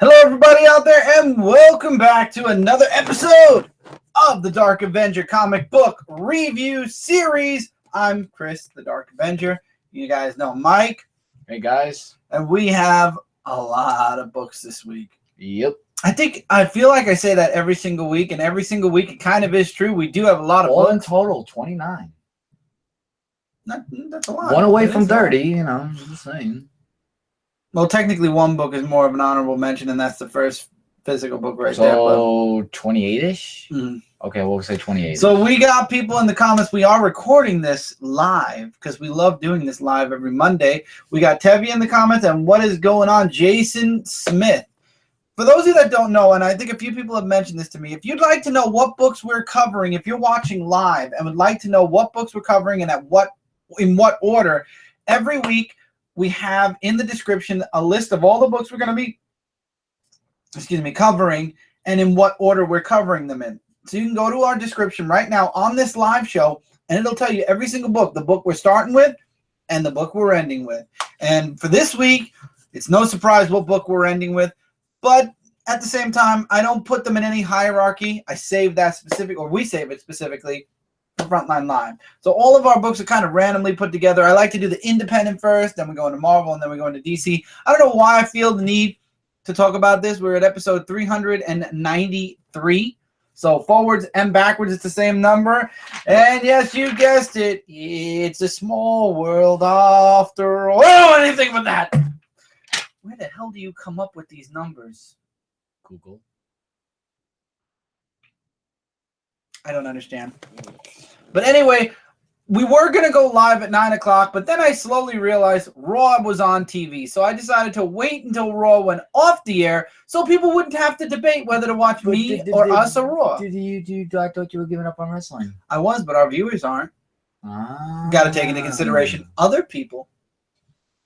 Hello, everybody out there, and welcome back to another episode of the Dark Avenger comic book review series. I'm Chris, the Dark Avenger. You guys know Mike. Hey, guys. And we have a lot of books this week. Yep. I feel like I say that every single week, and every single week it kind of is true. We do have a lot of All books. in total, 29. That's a lot. One away from 30, you know, I'm just saying. Well, technically one book is more of an honorable mention, and that's the first physical book right there. So, 28-ish? Mm-hmm. Okay, we'll say 28. So we got people in the comments. We are recording this live because we love doing this live every Monday. We got Tevye in the comments, and what is going on? Jason Smith. For those of you that don't know, and I think a few people have mentioned this to me, if you'd like to know what books we're covering, if you're watching live and would like to know what books we're covering and in what order, every week we have in the description a list of all the books we're going to be, covering and in what order we're covering them in. So you can go to our description right now on this live show, and it'll tell you every single book, the book we're starting with and the book we're ending with. And for this week, it's no surprise what book we're ending with, but at the same time, I don't put them in any hierarchy. I save that specific, or we save it specifically for Frontline Live. So all of our books are kind of randomly put together. I like to do the independent first, then we go into Marvel, and then we go into DC. I don't know why I feel the need to talk about this. We're at episode 393. So forwards and backwards, it's the same number. And yes, you guessed it. It's a small world after all. Oh, anything but that. Where the hell do you come up with these numbers? Google. I don't understand. But anyway, we were going to go live at 9 o'clock, but then I slowly realized Raw was on TV. So I decided to wait until Raw went off the air so people wouldn't have to debate whether to watch us or Raw. I thought you were giving up on wrestling. I was, but our viewers aren't. Got to take into consideration other people.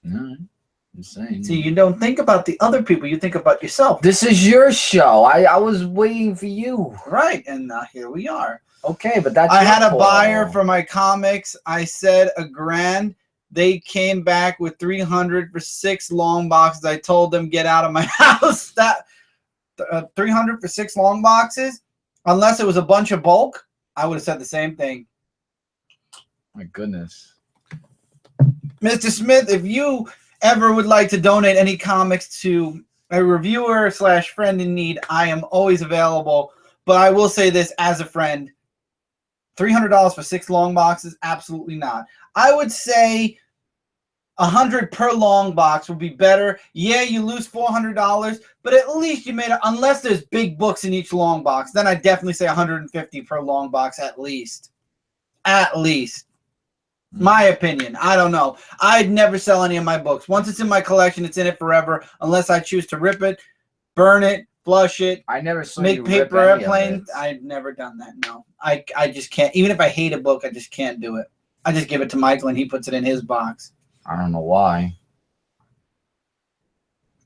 No, I'm saying. See, you don't think about the other people. You think about yourself. This is your show. I was waiting for you. Right, and here we are. Okay, but that's I had a buyer for my comics. I said $1,000. They came back with 300 for 6 long boxes. I told them get out of my house. That 300 for 6 long boxes, unless it was a bunch of bulk, I would have said the same thing. My goodness. Mr. Smith, if you ever would like to donate any comics to a reviewer / friend in need, I am always available. But I will say this as a friend, $300 for 6 long boxes? Absolutely not. I would say $100 per long box would be better. Yeah, you lose $400, but at least you made it, unless there's big books in each long box. Then I definitely say $150 per long box at least. At least. My opinion. I don't know. I'd never sell any of my books. Once it's in my collection, it's in it forever, unless I choose to rip it, burn it, flush it. I never saw make you paper rip any airplanes. I've never done that. No, I just can't. Even if I hate a book, I just can't do it. I just give it to Michael and he puts it in his box. I don't know why.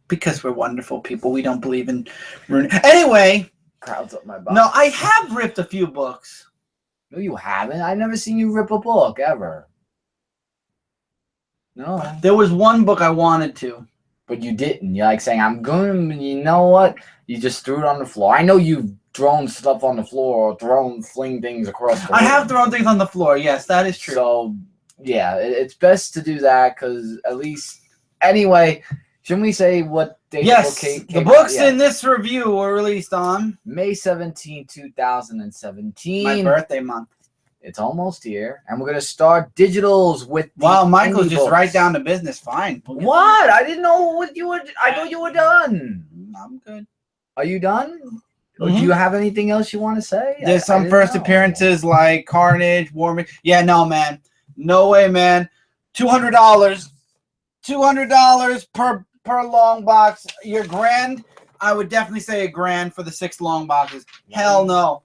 Because we're wonderful people. We don't believe in ruining. Anyway, crowds up my box. No, I have ripped a few books. No, you haven't. I've never seen you rip a book ever. No. There was one book I wanted to. But you didn't. You're like saying, I'm going to, you know what? You just threw it on the floor. I know you've thrown stuff on the floor or fling things across the room. I have thrown things on the floor. Yes, that is true. So, yeah, it's best to do that because at least, anyway, shouldn't we say what date the book came the books in this review were released on May 17, 2017. my birthday month. It's almost here, and we're gonna start digitals with. Wow, Michael's just right down to business. Fine. What? I didn't know what you were. I thought you were done. I'm good. Are you done? Or do you have anything else you want to say? There's some first appearances like Carnage, Warming. Yeah, no, man, no way, man. $200, $200 per long box. Your grand, I would definitely say $1,000 for the 6 long boxes. Hell no.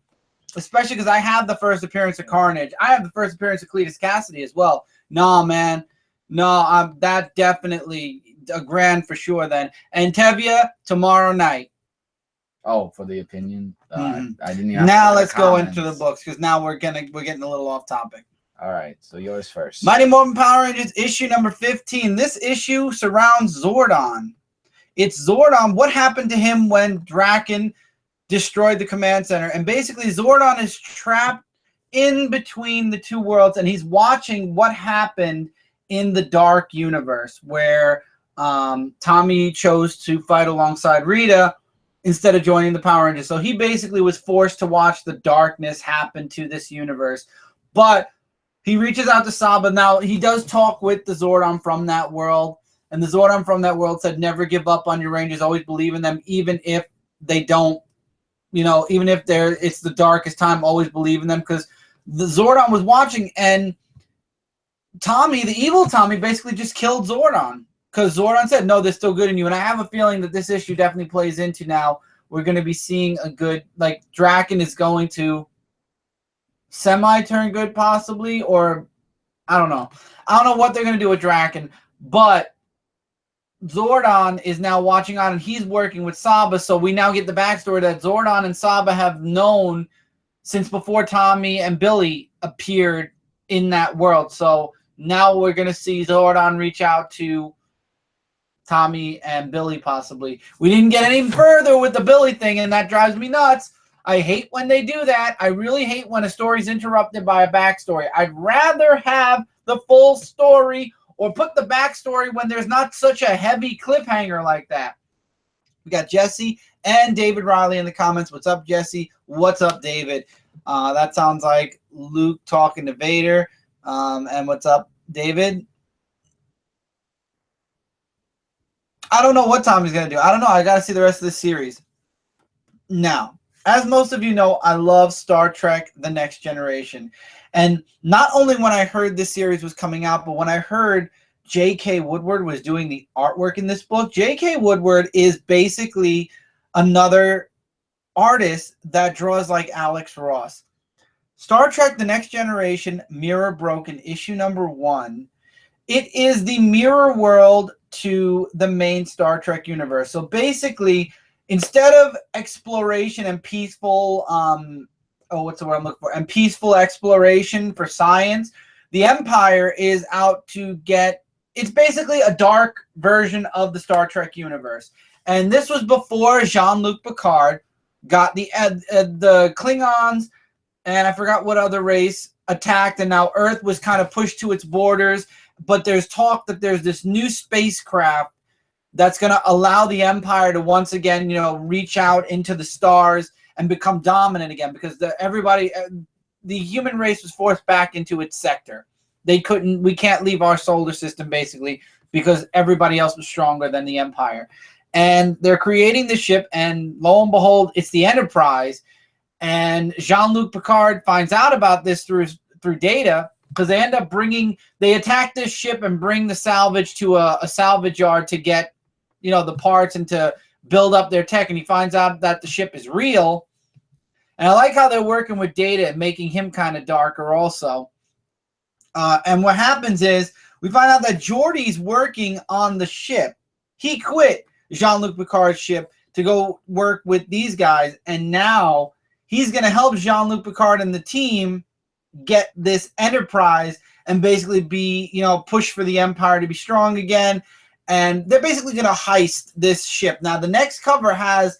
Especially because I have the first appearance of Carnage. I have the first appearance of Cletus Cassidy as well. No, man. No, that definitely $1,000 for sure then. And Tevye, tomorrow night. Oh, for the opinion? I didn't even now let's go into the books because now we're getting a little off topic. All right, so yours first. Mighty Morphin Power Rangers issue number 15. This issue surrounds Zordon. It's Zordon. What happened to him when Draken destroyed the command center? And basically, Zordon is trapped in between the two worlds, and he's watching what happened in the dark universe where Tommy chose to fight alongside Rita instead of joining the Power Rangers. So he basically was forced to watch the darkness happen to this universe. But he reaches out to Saba. Now, he does talk with the Zordon from that world. And the Zordon from that world said, never give up on your Rangers. Always believe in them, even if they don't, even if it's the darkest time, always believe in them. Because the Zordon was watching, and Tommy, the evil Tommy, basically just killed Zordon. Because Zordon said, no, they're still good in you. And I have a feeling that this issue definitely plays into now. We're going to be seeing a good, like, Draken is going to semi-turn good possibly, or I don't know. I don't know what they're going to do with Draken. But Zordon is now watching on, and he's working with Saba. So we now get the backstory that Zordon and Saba have known since before Tommy and Billy appeared in that world. So now we're going to see Zordon reach out to Tommy and Billy possibly. We didn't get any further with the Billy thing, and that drives me nuts. I hate when they do that. I really hate when a story's interrupted by a backstory. I'd rather have the full story or put the backstory when there's not such a heavy cliffhanger like that. We got Jesse and David Riley in the comments. What's up, Jesse? What's up, David? That sounds like Luke talking to Vader. And what's up, David? I don't know what Tommy's going to do. I don't know. I got to see the rest of the series. Now, as most of you know, I love Star Trek The Next Generation. And not only when I heard this series was coming out, but when I heard J.K. Woodward was doing the artwork in this book. J.K. Woodward is basically another artist that draws like Alex Ross. Star Trek The Next Generation, Mirror Broken, issue number 1. It is the mirror world to the main Star Trek universe. So basically, instead of exploration and peaceful, what's the word I'm looking for? And peaceful exploration for science, the Empire is out to get. It's basically a dark version of the Star Trek universe. And this was before Jean-Luc Picard got the Klingons, and I forgot what other race attacked, and now Earth was kind of pushed to its borders. But there's talk that there's this new spacecraft that's going to allow the Empire to once again, reach out into the stars and become dominant again, because the human race was forced back into its sector. We can't leave our solar system basically because everybody else was stronger than the Empire. And they're creating the ship, and lo and behold, it's the Enterprise. And Jean-Luc Picard finds out about this through Data, because they end up they attack this ship and bring the salvage to a salvage yard to get, the parts and to build up their tech. And he finds out that the ship is real. And I like how they're working with Data and making him kind of darker also. And what happens is we find out that Geordi's working on the ship. He quit Jean-Luc Picard's ship to go work with these guys. And now he's going to help Jean-Luc Picard and the team get this Enterprise and basically be, push for the Empire to be strong again. And they're basically going to heist this ship. Now, the next cover has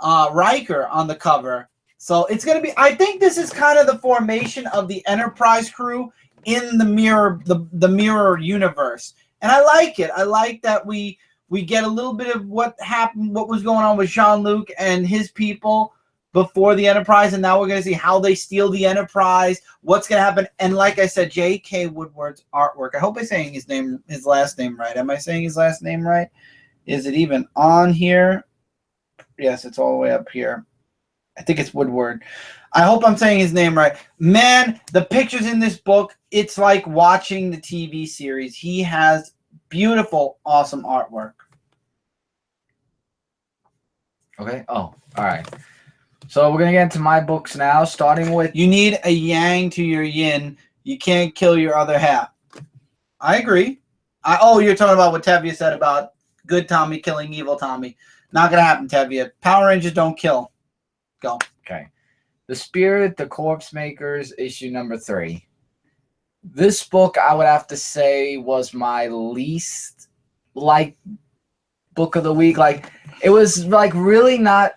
Riker on the cover. So it's going to be, I think this is kind of the formation of the Enterprise crew in the mirror, the mirror universe. And I like it. I like that we get a little bit of what happened, what was going on with Jean-Luc and his people before the Enterprise, and now we're going to see how they steal the Enterprise, what's going to happen. And like I said, J.K. Woodward's artwork. I hope I'm saying his last name right. Am I saying his last name right? Is it even on here? Yes, it's all the way up here. I think it's Woodward. I hope I'm saying his name right. Man, the pictures in this book, it's like watching the TV series. He has beautiful, awesome artwork. Okay. Oh, all right. So we're going to get into my books now, starting with... You need a yang to your yin. You can't kill your other half. I agree. You're talking about what Tevye said about good Tommy killing evil Tommy. Not going to happen, Tevye. Power Rangers don't kill. Go. Okay. The Spirit, the Corpse Makers, issue number 3. This book, I would have to say, was my least book of the week. Like, it was like really not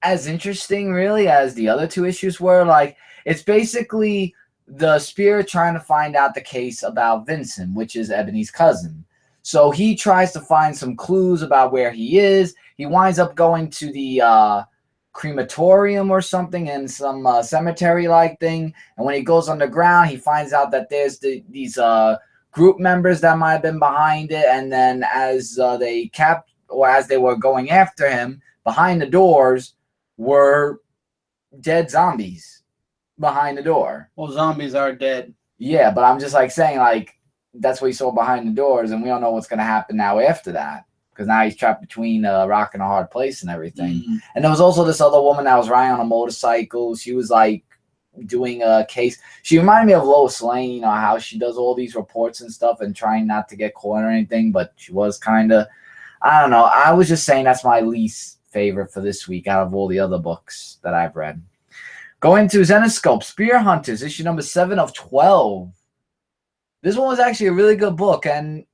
as interesting really as the other two issues were. Like, it's basically the Spirit trying to find out the case about Vincent, which is Ebony's cousin. So he tries to find some clues about where he is. He winds up going to the crematorium or something in some cemetery-like thing. And when he goes underground, he finds out that there's these group members that might have been behind it. And then as as they were going after him, behind the doors were dead zombies behind the door. Well, zombies are dead. Yeah, but I'm just like saying, like, that's what he saw behind the doors, and we don't know what's going to happen now after that, because now he's trapped between a rock and a hard place and everything. Mm-hmm. And there was also this other woman that was riding on a motorcycle. She was like doing a case. She reminded me of Lois Lane, you know, how she does all these reports and stuff and trying not to get caught or anything, but she was kind of, I don't know. I was just saying that's my least favorite for this week out of all the other books that I've read. Going to Zenoscope, Spear Hunters, issue number 7 of 12. This one was actually a really good book, and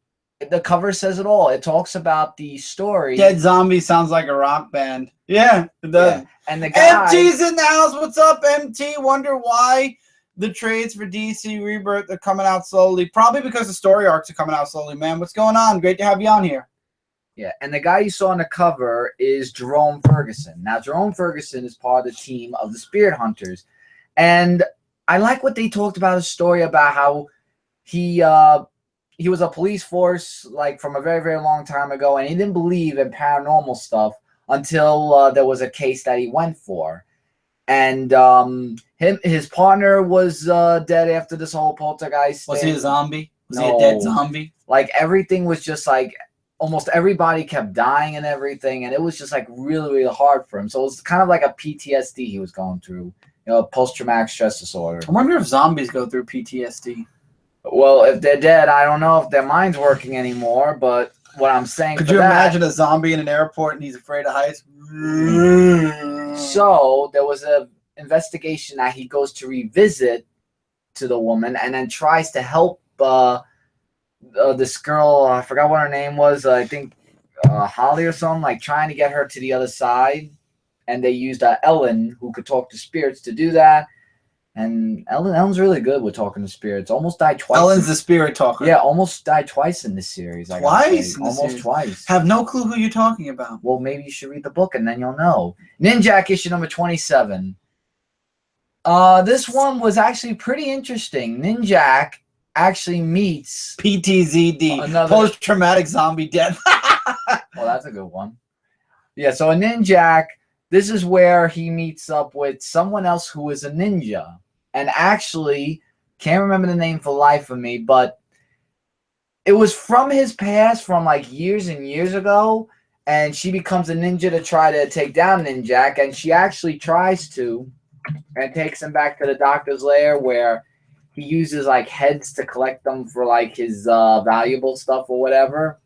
the cover says it all. It talks about the story. Dead Zombie sounds like a rock band. Yeah, it does. Yeah. And the guy, MT's in the house. What's up, MT? Wonder why the trades for DC Rebirth are coming out slowly. Probably because the story arcs are coming out slowly, man. What's going on? Great to have you on here. Yeah, and the guy you saw on the cover is Jerome Ferguson. Now, Jerome Ferguson is part of the team of the Spirit Hunters. And I like what they talked about, a story about how he was a police force like from a very, very long time ago, and he didn't believe in paranormal stuff until there was a case that he went for. And his partner was dead after this whole poltergeist Was thing. he a zombie? Was he No. a dead zombie? Like, everything was just like, almost everybody kept dying and everything, and it was just like really, really hard for him. So it was kind of like a PTSD he was going through, you know, post-traumatic stress disorder. I wonder if zombies go through PTSD. Well, if they're dead, I don't know if their mind's working anymore, but what I'm saying Could for you that, imagine a zombie in an airport and he's afraid of heights? So there was a investigation that he goes to revisit to the woman and then tries to help this girl, I forgot what her name was, I think Holly or something, like trying to get her to the other side. And they used Ellen, who could talk to spirits, to do that. And Ellen's really good with talking to spirits. Almost died twice. Ellen's the spirit talker. Yeah, almost died twice in this series. Twice? Almost twice. Have no clue who you're talking about. Well, maybe you should read the book and then you'll know. Ninjak issue number 27. This one was actually pretty interesting. Ninjak actually meets PTZD, post-traumatic zombie death. Well, that's a good one. Yeah, so a Ninjak, this is where he meets up with someone else who is a ninja. And actually, can't remember the name for the life of me, but it was from his past from like years and years ago. And she becomes a ninja to try to take down Ninjak. And she actually tries to, and takes him back to the doctor's lair where he uses like heads to collect them for like his valuable stuff or whatever.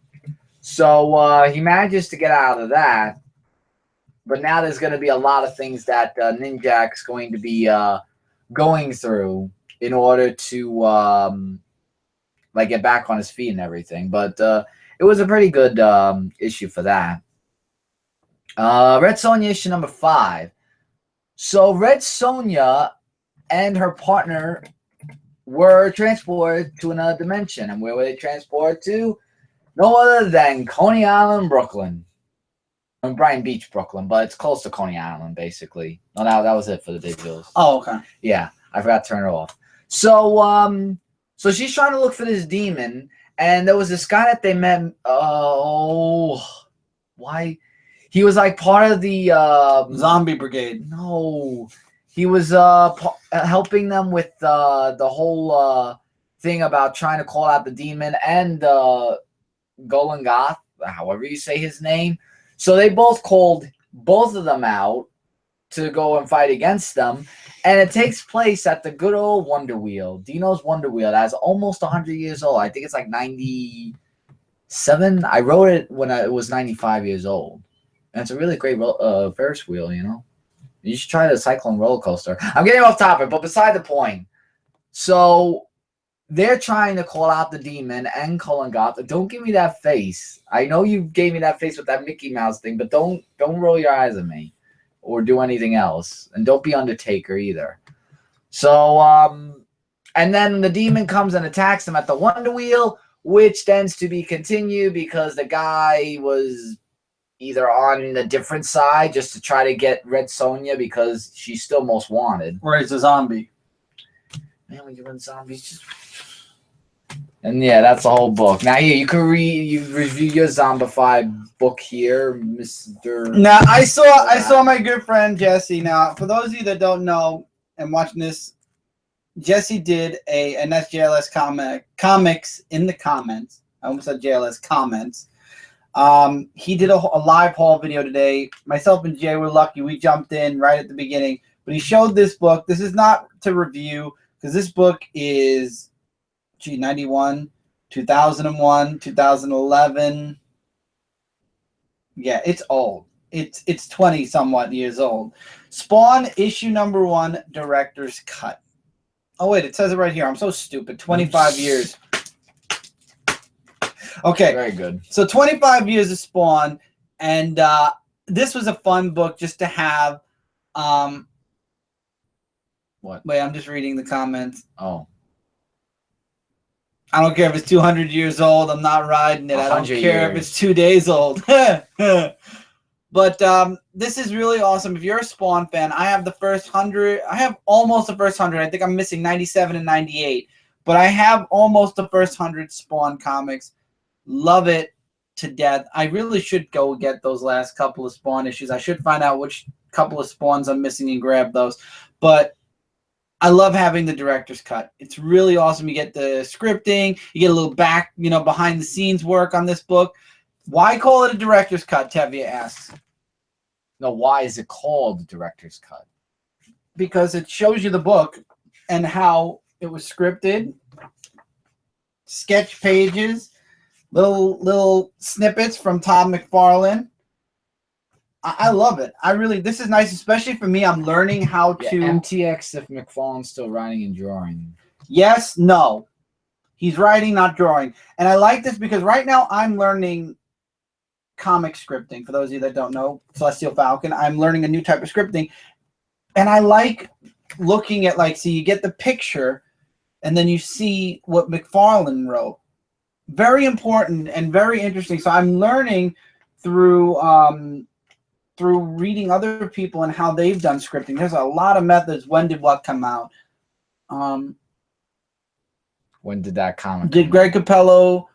So he manages to get out of that. But now there's going to be a lot of things that Ninjak's going to be going through in order to like get back on his feet and everything. But it was a pretty good issue for that. Red Sonja issue number 5. So Red Sonja and her partner were transported to another dimension. And where were they transported to? No other than Coney Island, Brooklyn. Brighton Beach, Brooklyn, but it's close to Coney Island, basically. No, that was it for the visuals. Oh, okay. Yeah, I forgot to turn it off. So, so she's trying to look for this demon, and there was this guy that they met. Why? He was like part of the zombie brigade. No, he was helping them with the whole thing about trying to call out the demon and Golan Goth, however you say his name. So they both called both of them out to go and fight against them. And it takes place at the good old Wonder Wheel. Dino's Wonder Wheel. That's almost 100 years old. I think it's like 97. I wrote it when it was 95 years old. And it's a really great Ferris wheel, you know. You should try the Cyclone roller coaster. I'm getting off topic, but beside the point. So they're trying to call out the demon and Cullen Goth. Don't give me that face. I know you gave me that face with that Mickey Mouse thing, but don't roll your eyes at me or do anything else. And don't be Undertaker either. So, and then the demon comes and attacks him at the Wonder Wheel, which tends to be continued because the guy was either on a different side just to try to get Red Sonja because she's still most wanted. Or he's a zombie. Man, when you run zombies, just... And yeah, that's the whole book. Now here, you can review your zombified book here, Mr. Now I saw my good friend Jesse. Now, for those of you that don't know and watching this, Jesse did and that's JLS comics in the comments. I almost said JLS comments. He did a live haul video today. Myself and Jay were lucky. We jumped in right at the beginning. But he showed this book. This is not to review because this book is 91, 2001, 2011. Yeah, it's old. It's 20 somewhat years old. Spawn issue number 1 director's cut. Oh wait, it says it right here. I'm so stupid. 25 years. Okay. Very good. So 25 years of Spawn, and this was a fun book just to have. What? Wait, I'm just reading the comments. Oh. I don't care if it's 200 years old. I'm not riding it. I don't care if it's 2 days old. But this is really awesome. If you're a Spawn fan, I have the first 100. I have almost the first 100. I think I'm missing 97 and 98. But I have almost the first 100 Spawn comics. Love it to death. I really should go get those last couple of Spawn issues. I should find out which couple of Spawns I'm missing and grab those. But I love having the director's cut. It's really awesome. You get the scripting. You get a little back, behind the scenes work on this book. Why call it a director's cut, Tevye asks. No, why is it called director's cut? Because it shows you the book and how it was scripted, sketch pages, little snippets from Todd McFarlane. I love it. This is nice, especially for me. I'm learning how to... MTX if McFarlane's still writing and drawing. Yes, no. He's writing, not drawing. And I like this because right now I'm learning comic scripting. For those of you that don't know, Celestial Falcon, I'm learning a new type of scripting. And I like looking at, so you get the picture and then you see what McFarlane wrote. Very important and very interesting. So I'm learning through reading other people and how they've done scripting. There's a lot of methods. When did what come out? When did that comic Did Greg Capello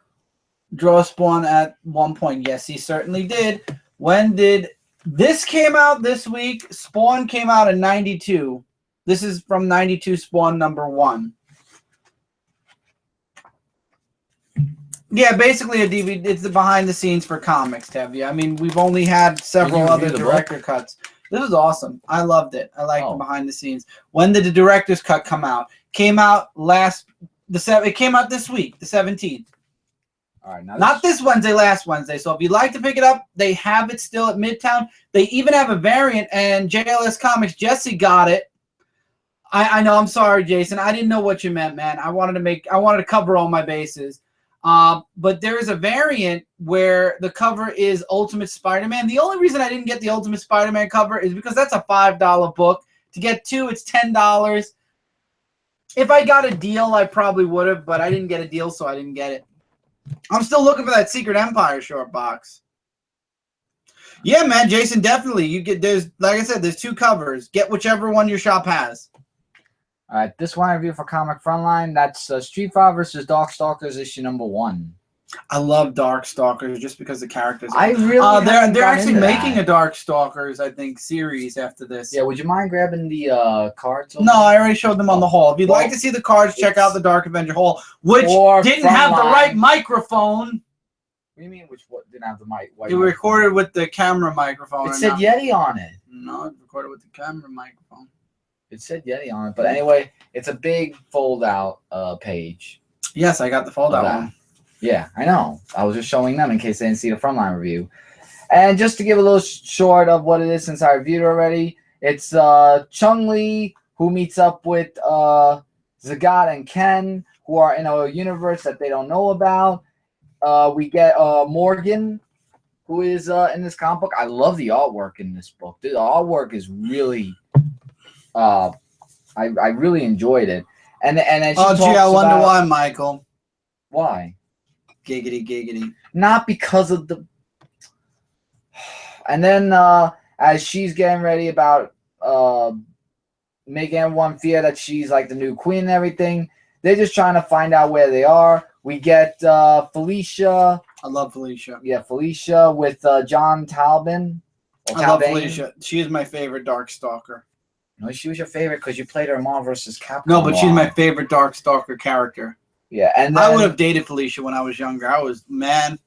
draw Spawn at one point? Yes, he certainly did. When did this came out this week? Spawn came out in 92. This is from 92 Spawn number 1. Yeah, basically a DVD. It's the behind the scenes for comics, Tevye. I mean, we've only had several other director cuts. This is awesome. I loved it. I liked the behind the scenes. When did the director's cut come out? Came out it came out this week, the 17th. All right, now not this Wednesday, last Wednesday. So if you'd like to pick it up, they have it still at Midtown. They even have a variant, and JLS Comics, Jesse got it. I know. I'm sorry, Jason. I didn't know what you meant, man. I wanted to cover all my bases. But there is a variant where the cover is Ultimate Spider-Man. The only reason I didn't get the Ultimate Spider-Man cover is because that's a $5 book. To get 2, it's $10. If I got a deal, I probably would have, but I didn't get a deal, so I didn't get it. I'm still looking for that Secret Empire short box. Yeah, man, Jason, definitely. Like I said, there's 2 covers. Get whichever one your shop has. All right, this one I review for Comic Frontline. That's Street Fighter versus Darkstalkers issue number 1. I love Darkstalkers just because the characters. I really they're actually making a Darkstalkers, I think, series after this. Yeah, would you mind grabbing the cards? No, I already showed them on the haul. If you'd like to see the cards, check out the Dark Avenger haul, which didn't have the right microphone. What do you mean? What didn't have the mic? It recorded with the camera microphone. It said Yeti on it. No, it recorded with the camera microphone. It said Yeti on it, but anyway, it's a big fold-out page. Yes, I got the fold-out one. Yeah, I know. I was just showing them in case they didn't see the Frontline review. And just to give a little short of what it is, since I reviewed it already, it's Chung-Li who meets up with Zagat and Ken, who are in a universe that they don't know about. We get Morgan, who is in this comic book. I love the artwork in this book. The artwork is really, I really enjoyed it. And then she talks gee, I wonder about, why, Michael. Why? Giggity, giggity. Not because of the. And then as she's getting ready about making everyone fear that she's like the new queen and everything, they're just trying to find out where they are. We get Felicia. I love Felicia. Yeah, Felicia with John Talbin. I love Felicia. She is my favorite Darkstalker. No, she was your favorite because you played her in Marvel vs. Capcom. No, but she's my favorite Darkstalker character. Yeah, and then, I would have dated Felicia when I was younger. I was, man.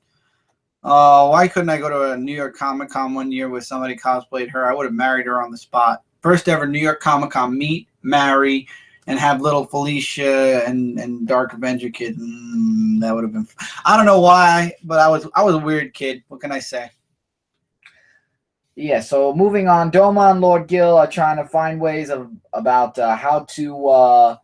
Why couldn't I go to a New York Comic Con one year where somebody cosplayed her? I would have married her on the spot. First ever New York Comic Con meet, marry, and have little Felicia and Dark Avenger kid. That would have been. I don't know why, but I was a weird kid. What can I say? Yeah. So moving on, Doma and Lord Gil are trying to find ways about how to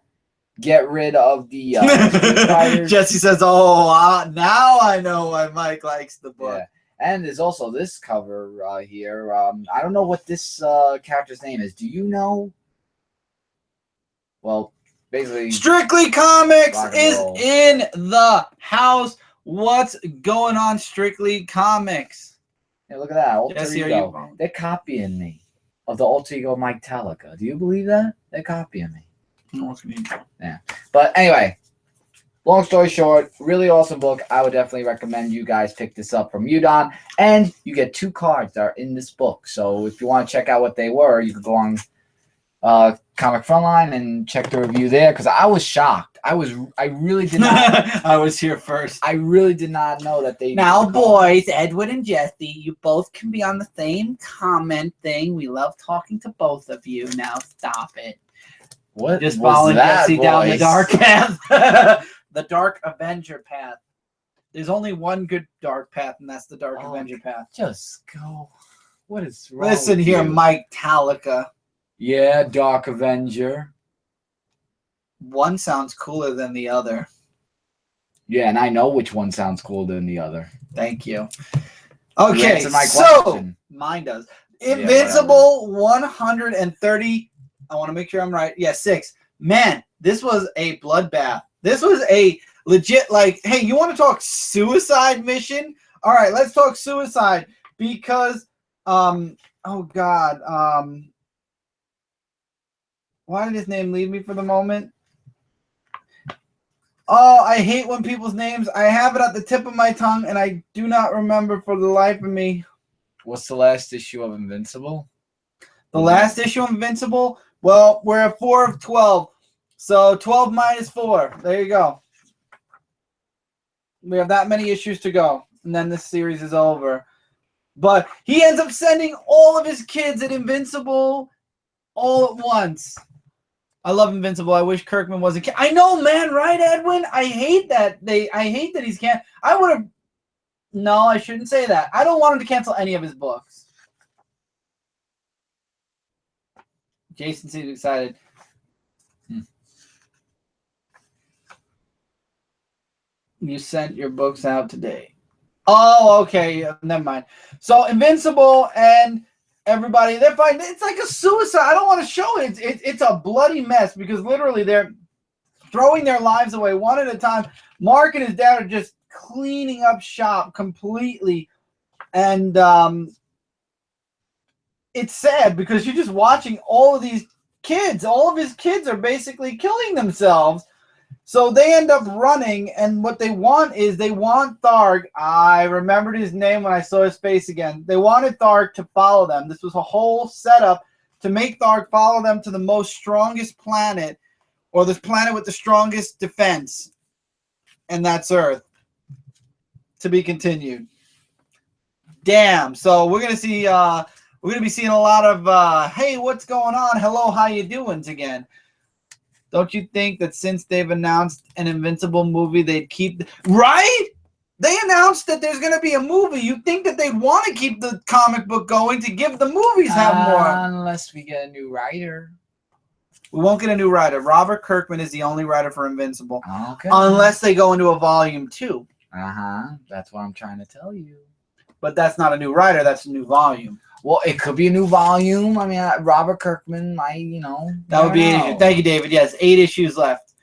get rid of the Street Fighters. Jesse says, "Oh, now I know why Mike likes the book." Yeah. And there's also this cover here. I don't know what this character's name is. Do you know? Well, basically, Strictly Comics is in the house. What's going on, Strictly Comics? Yeah, look at that. Alter Jesse, Ego. They're copying me of the Alter Ego Mike Talica. Do you believe that? They're copying me. Yeah. But anyway, long story short, really awesome book. I would definitely recommend you guys pick this up from Udon. And you get 2 cards that are in this book. So if you want to check out what they were, you could go on Comic Frontline and check the review there. Because I was shocked. I really did not. I was here first. I really did not know that they. Now, boys, Edwin and Jesse, you both can be on the same comment thing. We love talking to both of you. Now, stop it. What? Just following Jesse down the dark path. The Dark Avenger path. There's only one good dark path, and that's the Dark Avenger path. Just go. What is wrong? Listen with here, you? Mike Talica. Yeah, Dark Avenger. One sounds cooler than the other. Yeah, and I know which one sounds cooler than the other. Thank you. Okay, my so question. Mine does. Invincible 130. I want to make sure I'm right. Yeah, 6. Man, this was a bloodbath. This was a legit, like, hey, you want to talk suicide mission? All right, let's talk suicide because, oh God, why did his name leave me for the moment? Oh, I hate when people's names, I have it at the tip of my tongue, and I do not remember for the life of me. What's the last issue of Invincible? The last issue of Invincible? Well, we're at 4 of 12. So 12 minus 4. There you go. We have that many issues to go. And then this series is over. But he ends up sending all of his kids at Invincible all at once. I love Invincible. I wish Kirkman wasn't. I know, man, right, Edwin? I hate that he's can't. I would have. No, I shouldn't say that. I don't want him to cancel any of his books. Jason seems excited. You sent your books out today. Oh, okay. Never mind. So Invincible and everybody, they're fine. It's like a suicide. I don't want to show it. It's a bloody mess because literally they're throwing their lives away one at a time. Mark and his dad are just cleaning up shop completely. And it's sad because you're just watching all of these kids. All of his kids are basically killing themselves. So they end up running, and what they want is they want Tharg. I remembered his name when I saw his face again. They wanted Tharg to follow them. This was a whole setup to make Tharg follow them to the most strongest planet, or this planet with the strongest defense, and that's Earth. To be continued. Damn. So we're gonna see. We're gonna be seeing a lot of hey, what's going on? Hello, how you doing? Again. Don't you think that since they've announced an Invincible movie, they'd keep... Right? They announced that there's going to be a movie. You'd think that they'd want to keep the comic book going to give the movies have more. Unless we get a new writer. We won't get a new writer. Robert Kirkman is the only writer for Invincible. Okay. Unless they go into a volume 2. That's what I'm trying to tell you. But that's not a new writer. That's a new volume. Well, it could be a new volume. I mean, Robert Kirkman might, That would be 8 issues. Thank you, David. Yes, 8 issues left.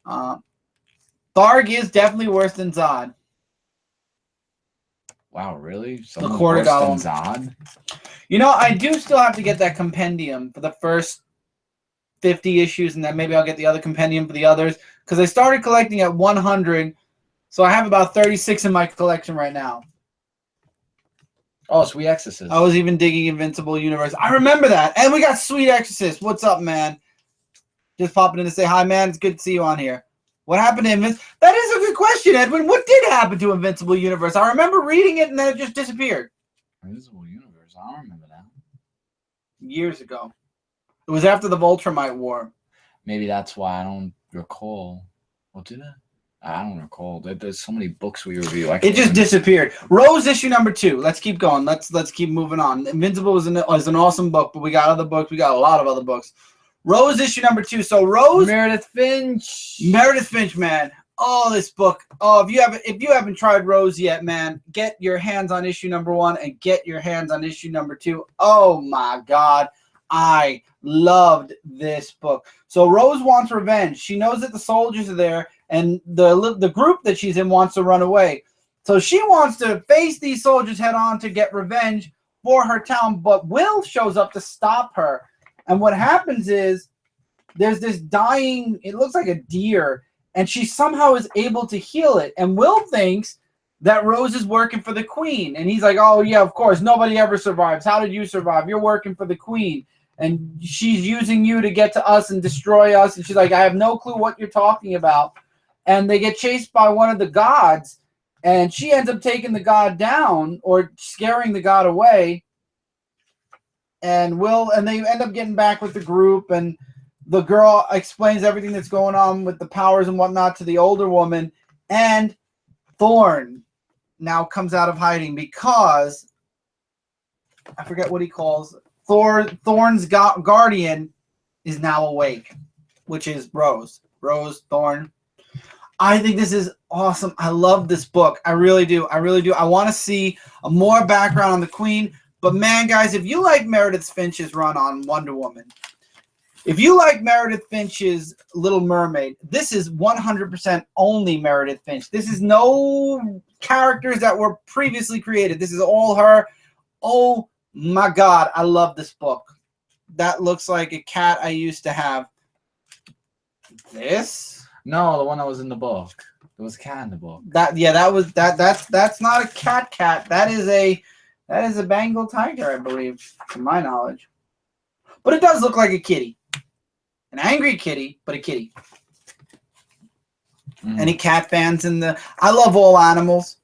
Tharg is definitely worse than Zod. Wow, really? The quarter dollar Zod? I do still have to get that compendium for the first 50 issues, and then maybe I'll get the other compendium for the others. Because I started collecting at 100, so I have about 36 in my collection right now. Oh, Sweet Exorcist. I was even digging Invincible Universe. I remember that. And we got Sweet Exorcist. What's up, man? Just popping in to say hi, man. It's good to see you on here. What happened to Invincible? That is a good question, Edwin. What did happen to Invincible Universe? I remember reading it and then it just disappeared. Invincible Universe? I don't remember that. Years ago. It was after the Voltramite War. Maybe that's why I don't recall. What did it? I don't recall. There's so many books we review. It just disappeared. Rose issue number 2. Let's keep going. Let's keep moving on. Invincible is an awesome book, but we got other books. We got a lot of other books. Rose issue number 2. So Rose, Meredith Finch, man. Oh, this book. Oh, if you haven't tried Rose yet, man, get your hands on issue number 1 and get your hands on issue number 2. Oh my God, I loved this book. So Rose wants revenge. She knows that the soldiers are there. And the group that she's in wants to run away. So she wants to face these soldiers head on to get revenge for her town. But Will shows up to stop her. And what happens is there's this dying, it looks like a deer. And she somehow is able to heal it. And Will thinks that Rose is working for the queen. And he's like, oh, yeah, of course. Nobody ever survives. How did you survive? You're working for the queen. And she's using you to get to us and destroy us. And she's like, I have no clue what you're talking about. And they get chased by one of the gods, and she ends up taking the god down or scaring the god away. And they end up getting back with the group, and the girl explains everything that's going on with the powers and whatnot to the older woman. And Thorn now comes out of hiding because I forget what he calls Thorn's guardian is now awake, which is Rose. Thorn. I think this is awesome. I love this book. I really do. I want to see more background on the Queen. But man, guys, if you like Meredith Finch's run on Wonder Woman, if you like Meredith Finch's Little Mermaid, this is 100% only Meredith Finch. This is no characters that were previously created. This is all her. Oh my God, I love this book. That looks like a cat I used to have. This? No, the one that was in the book. There was a cat in the book. That's not a cat. That is a Bengal tiger, I believe, to my knowledge. But it does look like a kitty. An angry kitty, but a kitty. Any cat fans in the I love all animals.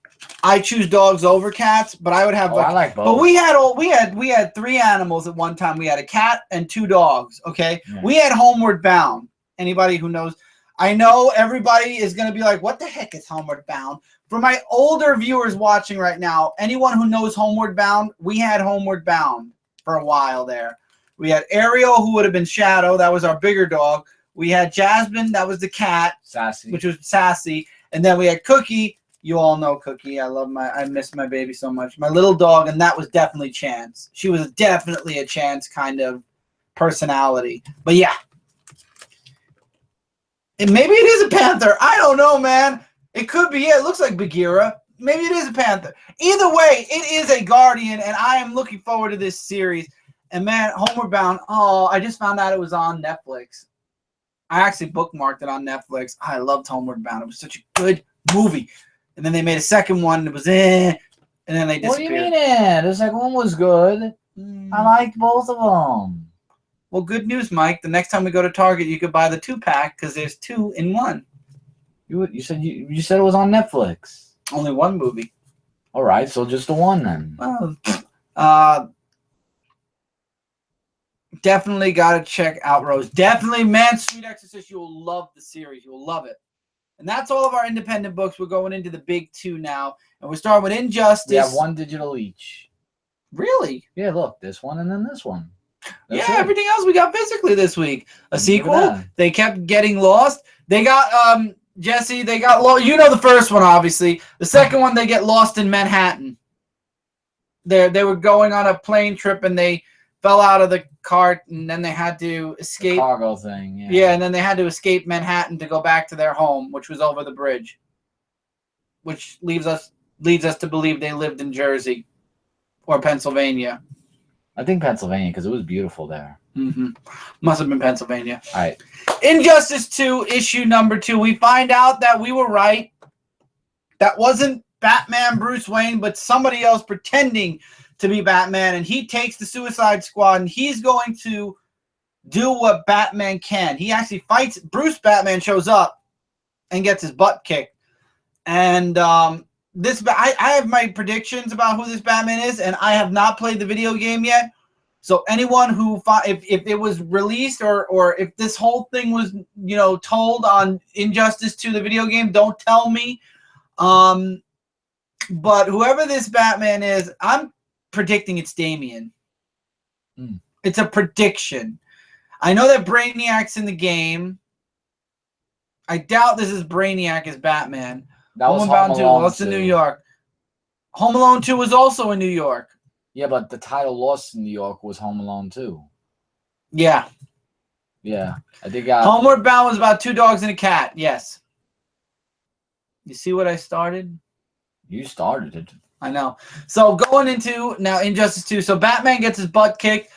I choose dogs over cats, but I would have I like both. But we had 3 animals at one time. We had a cat and 2 dogs, okay? Yeah. We had Homeward Bound. Anybody who knows, I know everybody is going to be like, what the heck is Homeward Bound? For my older viewers watching right now, anyone who knows Homeward Bound, we had Homeward Bound for a while there. We had Ariel, who would have been Shadow. That was our bigger dog. We had Jasmine. That was the cat. Sassy. Which was Sassy. And then we had Cookie. You all know Cookie. I miss my baby so much. My little dog, and that was definitely Chance. She was definitely a Chance kind of personality. But yeah. And maybe it is a panther. I don't know, man. It could be. Yeah, it looks like Bagheera. Maybe it is a panther. Either way, it is a Guardian, and I am looking forward to this series. And man, Homeward Bound. Oh, I just found out it was on Netflix. I actually bookmarked it on Netflix. I loved Homeward Bound. It was such a good movie. And then they made a second one. It was and then they disappeared. What do you mean? The second one was good. I liked both of them. Well, good news, Mike. The next time we go to Target, you could buy the 2-pack because there's 2 in 1. You said it was on Netflix. Only 1 movie. All right, so just the one then. Well, definitely got to check out Rose. Definitely, man, Sweet Exorcist. You'll love the series. You'll love it. And that's all of our independent books. We're going into the big 2 now, and we're starting with Injustice. We have 1 digital each. Really? Yeah, look, this one and then this one. That's Yeah, it. everything else we got physically this week. A Look at sequel. that. They kept getting lost. They got Jesse. They got lost. You know the first one, obviously. The second one, they get lost in Manhattan. They were going on a plane trip and they fell out of the cart and then they had to The escape. cargo thing. Yeah. Yeah, and then they had to escape Manhattan to go back to their home, which was over the bridge. Which leads us to believe they lived in Jersey or Pennsylvania. I think Pennsylvania because it was beautiful there. Must have been Pennsylvania. All right. Injustice 2, issue number 2. We find out that we were right. That wasn't Batman Bruce Wayne, but somebody else pretending to be Batman. And he takes the Suicide Squad and he's going to do what Batman can. He actually fights. Bruce Batman shows up and gets his butt kicked. And I have my predictions about who this Batman is, and I have not played the video game yet. So anyone who if it was released or if this whole thing was told on Injustice 2 the video game, don't tell me. But whoever this Batman is, I'm predicting it's Damian. It's a prediction. I know that Brainiac's in the game. I doubt this is Brainiac as Batman. That was Home Home Alone 2. That's in New York. Home Alone 2 was also in New York. Yeah, but the title lost in New York was Home Alone 2. Yeah. Yeah. I think Homeward Bound was about 2 dogs and a cat. Yes. You see what I started? You started it. I know. So going into now Injustice 2. So Batman gets his butt kicked.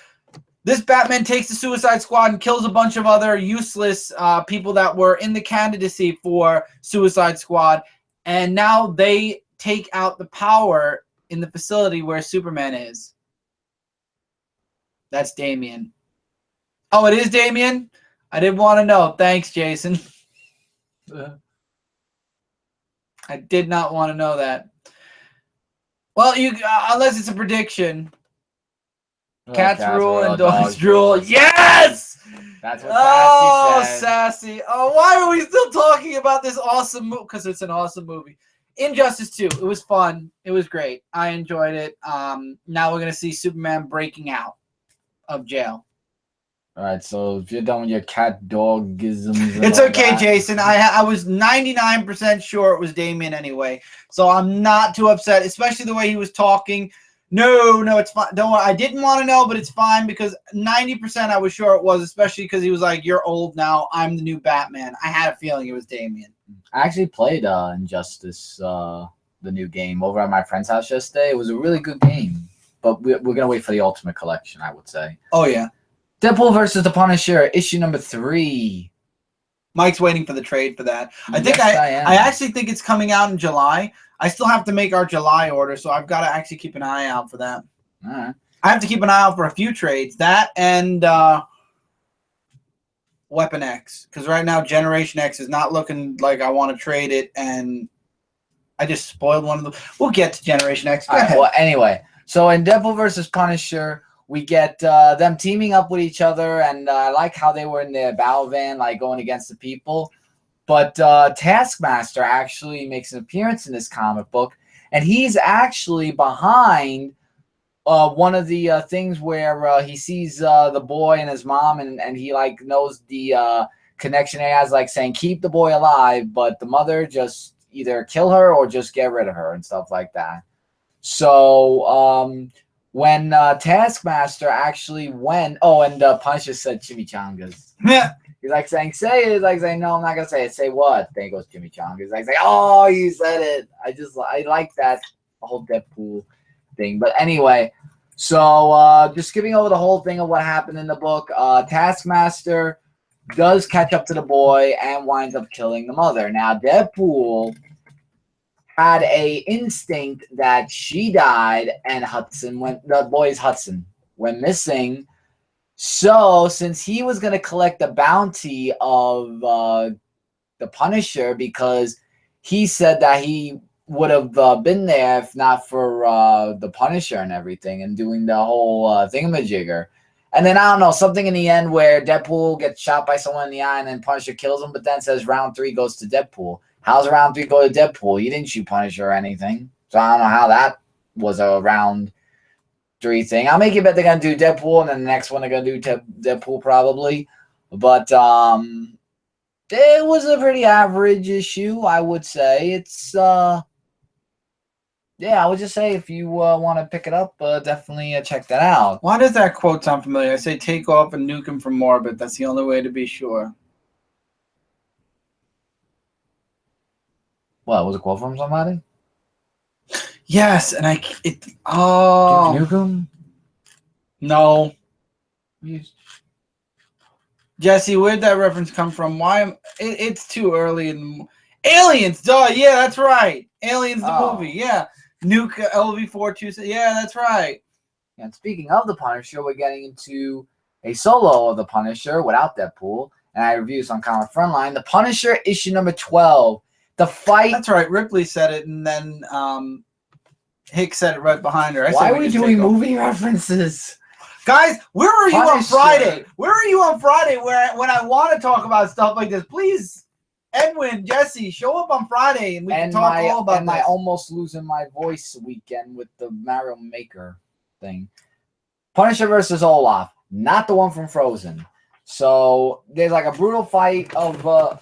This Batman takes the Suicide Squad and kills a bunch of other useless people that were in the candidacy for Suicide Squad. And now they take out the power in the facility where Superman is. That's Damian. Oh, it is Damian? I didn't want to know. Thanks, Jason. I did not want to know that. Well, unless it's a prediction. Cats rule and dogs drool. Yes! That's what Sassy said. Sassy. Oh, why are we still talking about this awesome movie? Because it's an awesome movie. Injustice 2. It was fun. It was great. I enjoyed it. Now we're going to see Superman breaking out of jail. All right, so if you're done with your cat dogisms, it's okay, Jason. I was 99% sure it was Damian anyway, so I'm not too upset, especially the way he was talking. No, it's fine. Don't worry. I didn't want to know, but it's fine because 90% I was sure it was, especially because he was like, "You're old now. I'm the new Batman." I had a feeling it was Damian. I actually played Injustice, the new game, over at my friend's house yesterday. It was a really good game, but we're gonna wait for the Ultimate Collection, I would say. Oh yeah. Deadpool versus the Punisher, issue number 3. Mike's waiting for the trade for that. I am. I actually think it's coming out in July. I still have to make our July order, so I've got to actually keep an eye out for that. All right. I have to keep an eye out for a few trades. That and Weapon X. Because right now, Generation X is not looking like I want to trade it, and I just spoiled one of them. We'll get to Generation X. Go ahead. Well, anyway, so in Deadpool versus Punisher, we get them teaming up with each other, and I like how they were in their battle van, like going against the people. But Taskmaster actually makes an appearance in this comic book, and he's actually behind one of the things where he sees the boy and his mom, and he like knows the connection he has, like saying keep the boy alive, but the mother just either kill her or just get rid of her and stuff like that. So when Taskmaster actually went, and Punisher said chimichangas. Yeah. He's like saying, say it. He's like saying, no, I'm not going to say it. Say what? Then he goes, chimichangas. He's like, oh, you said it. I like that whole Deadpool thing. But anyway, so just skipping over the whole thing of what happened in the book, Taskmaster does catch up to the boy and winds up killing the mother. Now, Deadpool had a instinct that she died and the boy's Hudson went missing. So since he was going to collect the bounty of the Punisher, because he said that he would have been there if not for the Punisher and everything and doing the whole thingamajigger. And then, I don't know, something in the end where Deadpool gets shot by someone in the eye and then Punisher kills him, but then says round 3 goes to Deadpool. How's round 3 go to Deadpool? You didn't shoot Punisher or anything. So I don't know how that was a round 3 thing. I'll make you bet they're gonna do Deadpool, and then the next one they're gonna do Deadpool probably. But it was a pretty average issue, I would say. It's yeah, I would just say if you want to pick it up, definitely check that out. Why does that quote sound familiar? I say take off and nuke him from orbit. That's the only way to be sure. What, was a quote from somebody? Yes, and Nuke him? No. Jesse, where'd that reference come from? Why it's too early in Aliens, duh, yeah, that's right. Aliens the movie, yeah. Nuke LV-426, yeah, that's right. And speaking of the Punisher, we're getting into a solo of the Punisher without Deadpool, and I review this on Comic Frontline. The Punisher issue number 12. The fight. That's right. Ripley said it, and then Hicks said it right behind her. Why are we doing movie references? Guys, where are you on Friday? Where are you on Friday when I want to talk about stuff like this? Please, Edwin, Jesse, show up on Friday and we can talk all about this. And I almost losing my voice weekend with the Mario Maker thing. Punisher versus Olaf, not the one from Frozen. So there's like a brutal fight of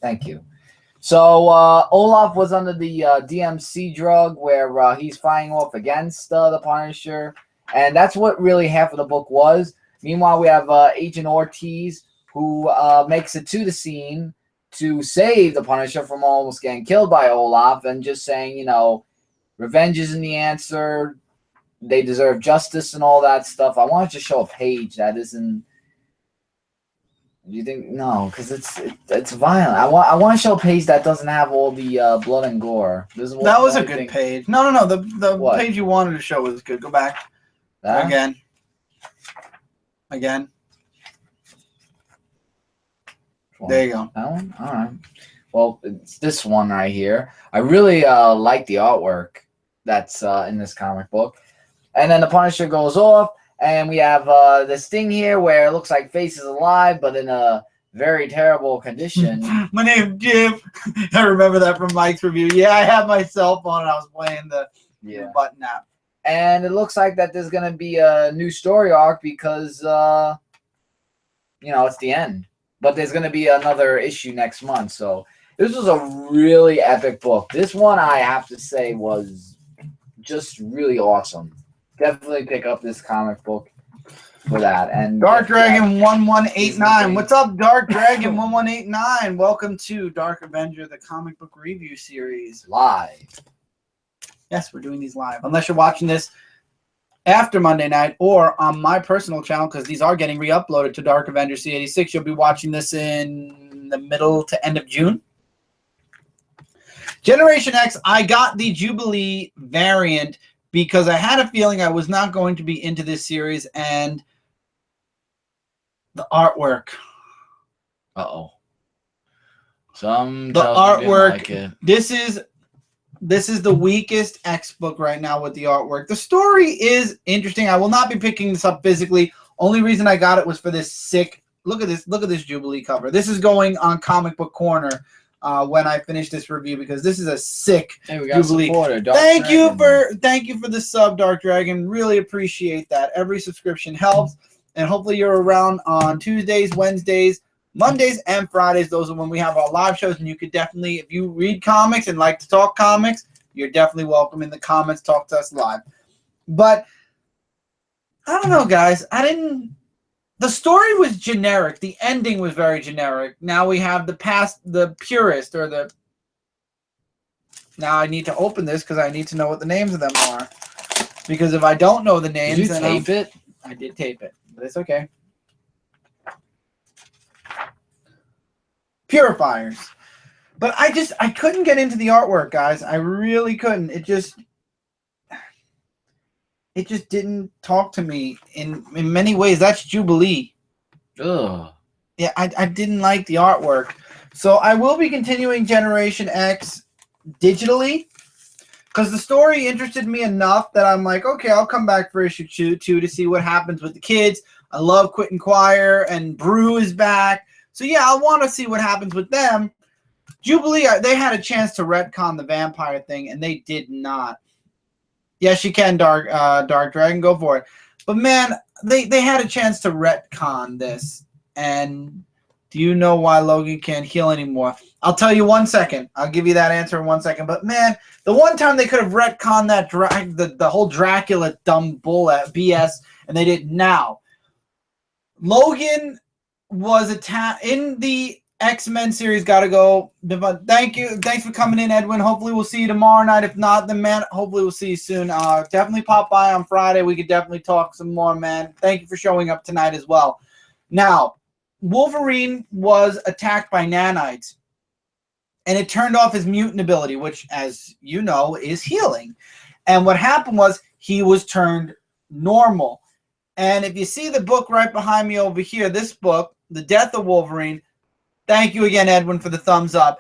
Thank you. So Olaf was under the DMC drug where he's fighting off against the Punisher. And that's what really half of the book was. Meanwhile, we have Agent Ortiz who makes it to the scene to save the Punisher from almost getting killed by Olaf and just saying, you know, revenge isn't the answer. They deserve justice and all that stuff. I wanted to show a page that isn't. Do you think no? Because it's violent. I want to show a page that doesn't have all the blood and gore. That was a good page. No. The page you wanted to show was good. Go back. That? Again. There you go. That one? All right. Well, it's this one right here. I really like the artwork that's in this comic book. And then the Punisher goes off, and we have this thing here where it looks like Face is alive, but in a very terrible condition. My name's Jim. I remember that from Mike's review. Yeah, I have my cell phone, and I was playing the button app. And it looks like that there's going to be a new story arc because, you know, it's the end. But there's going to be another issue next month. So this was a really epic book. This one, I have to say, was just really awesome. Definitely pick up this comic book for that. And Dark Dragon 1189. What's up, Dark Dragon 1189? Welcome to Dark Avenger, the comic book review series. Live. Yes, we're doing these live. Unless you're watching this after Monday night or on my personal channel, because these are getting re-uploaded to Dark Avenger C86. You'll be watching this in the middle to end of June. Generation X, I got the Jubilee variant because I had a feeling I was not going to be into this series, and the artwork. Uh-oh. Some the artwork. Like it. This is the weakest X book right now with the artwork. The story is interesting. I will not be picking this up physically. Only reason I got it was for this sick. Look at this Jubilee cover. This is going on Comic Book Corner when I finish this review because this is a sick Jubilee. Thank you for the sub, Dark Dragon. Really appreciate that. Every subscription helps, and hopefully you're around on Tuesdays, Wednesdays, Mondays, and Fridays. Those are when we have our live shows, and you could definitely, if you read comics and like to talk comics, you're definitely welcome in the comments. Talk to us live. But I don't know, guys. The story was generic. The ending was very generic. Now we have the purist, or the. Now I need to open this because I need to know what the names of them are. Because if I don't know the names, did you tape it? I did tape it, but it's okay. Purifiers. But I couldn't get into the artwork, guys. I really couldn't. It just didn't talk to me in many ways. That's Jubilee. Ugh. Yeah, I didn't like the artwork. So I will be continuing Generation X digitally because the story interested me enough that I'm like, okay, I'll come back for issue 2 to see what happens with the kids. I love Quit and Choir, and Brew is back. So yeah, I want to see what happens with them. Jubilee, they had a chance to retcon the vampire thing, and they did not. Yes, you can, Dark Dragon, go for it. But man, they had a chance to retcon this. And do you know why Logan can't heal anymore? I'll tell you 1 second. I'll give you that answer in 1 second. But man, the one time they could have retconned that the whole Dracula dumb bull at BS, and they didn't. Now, Logan was attacked in the X-Men series. Gotta go. But thank you. Thanks for coming in, Edwin. Hopefully we'll see you tomorrow night. If not, then man, hopefully we'll see you soon. Definitely pop by on Friday. We could definitely talk some more, man. Thank you for showing up tonight as well. Now, Wolverine was attacked by nanites, and it turned off his mutant ability, which, as you know, is healing. And what happened was he was turned normal. And if you see the book right behind me over here, this book, The Death of Wolverine. Thank you again, Edwin, for the thumbs up.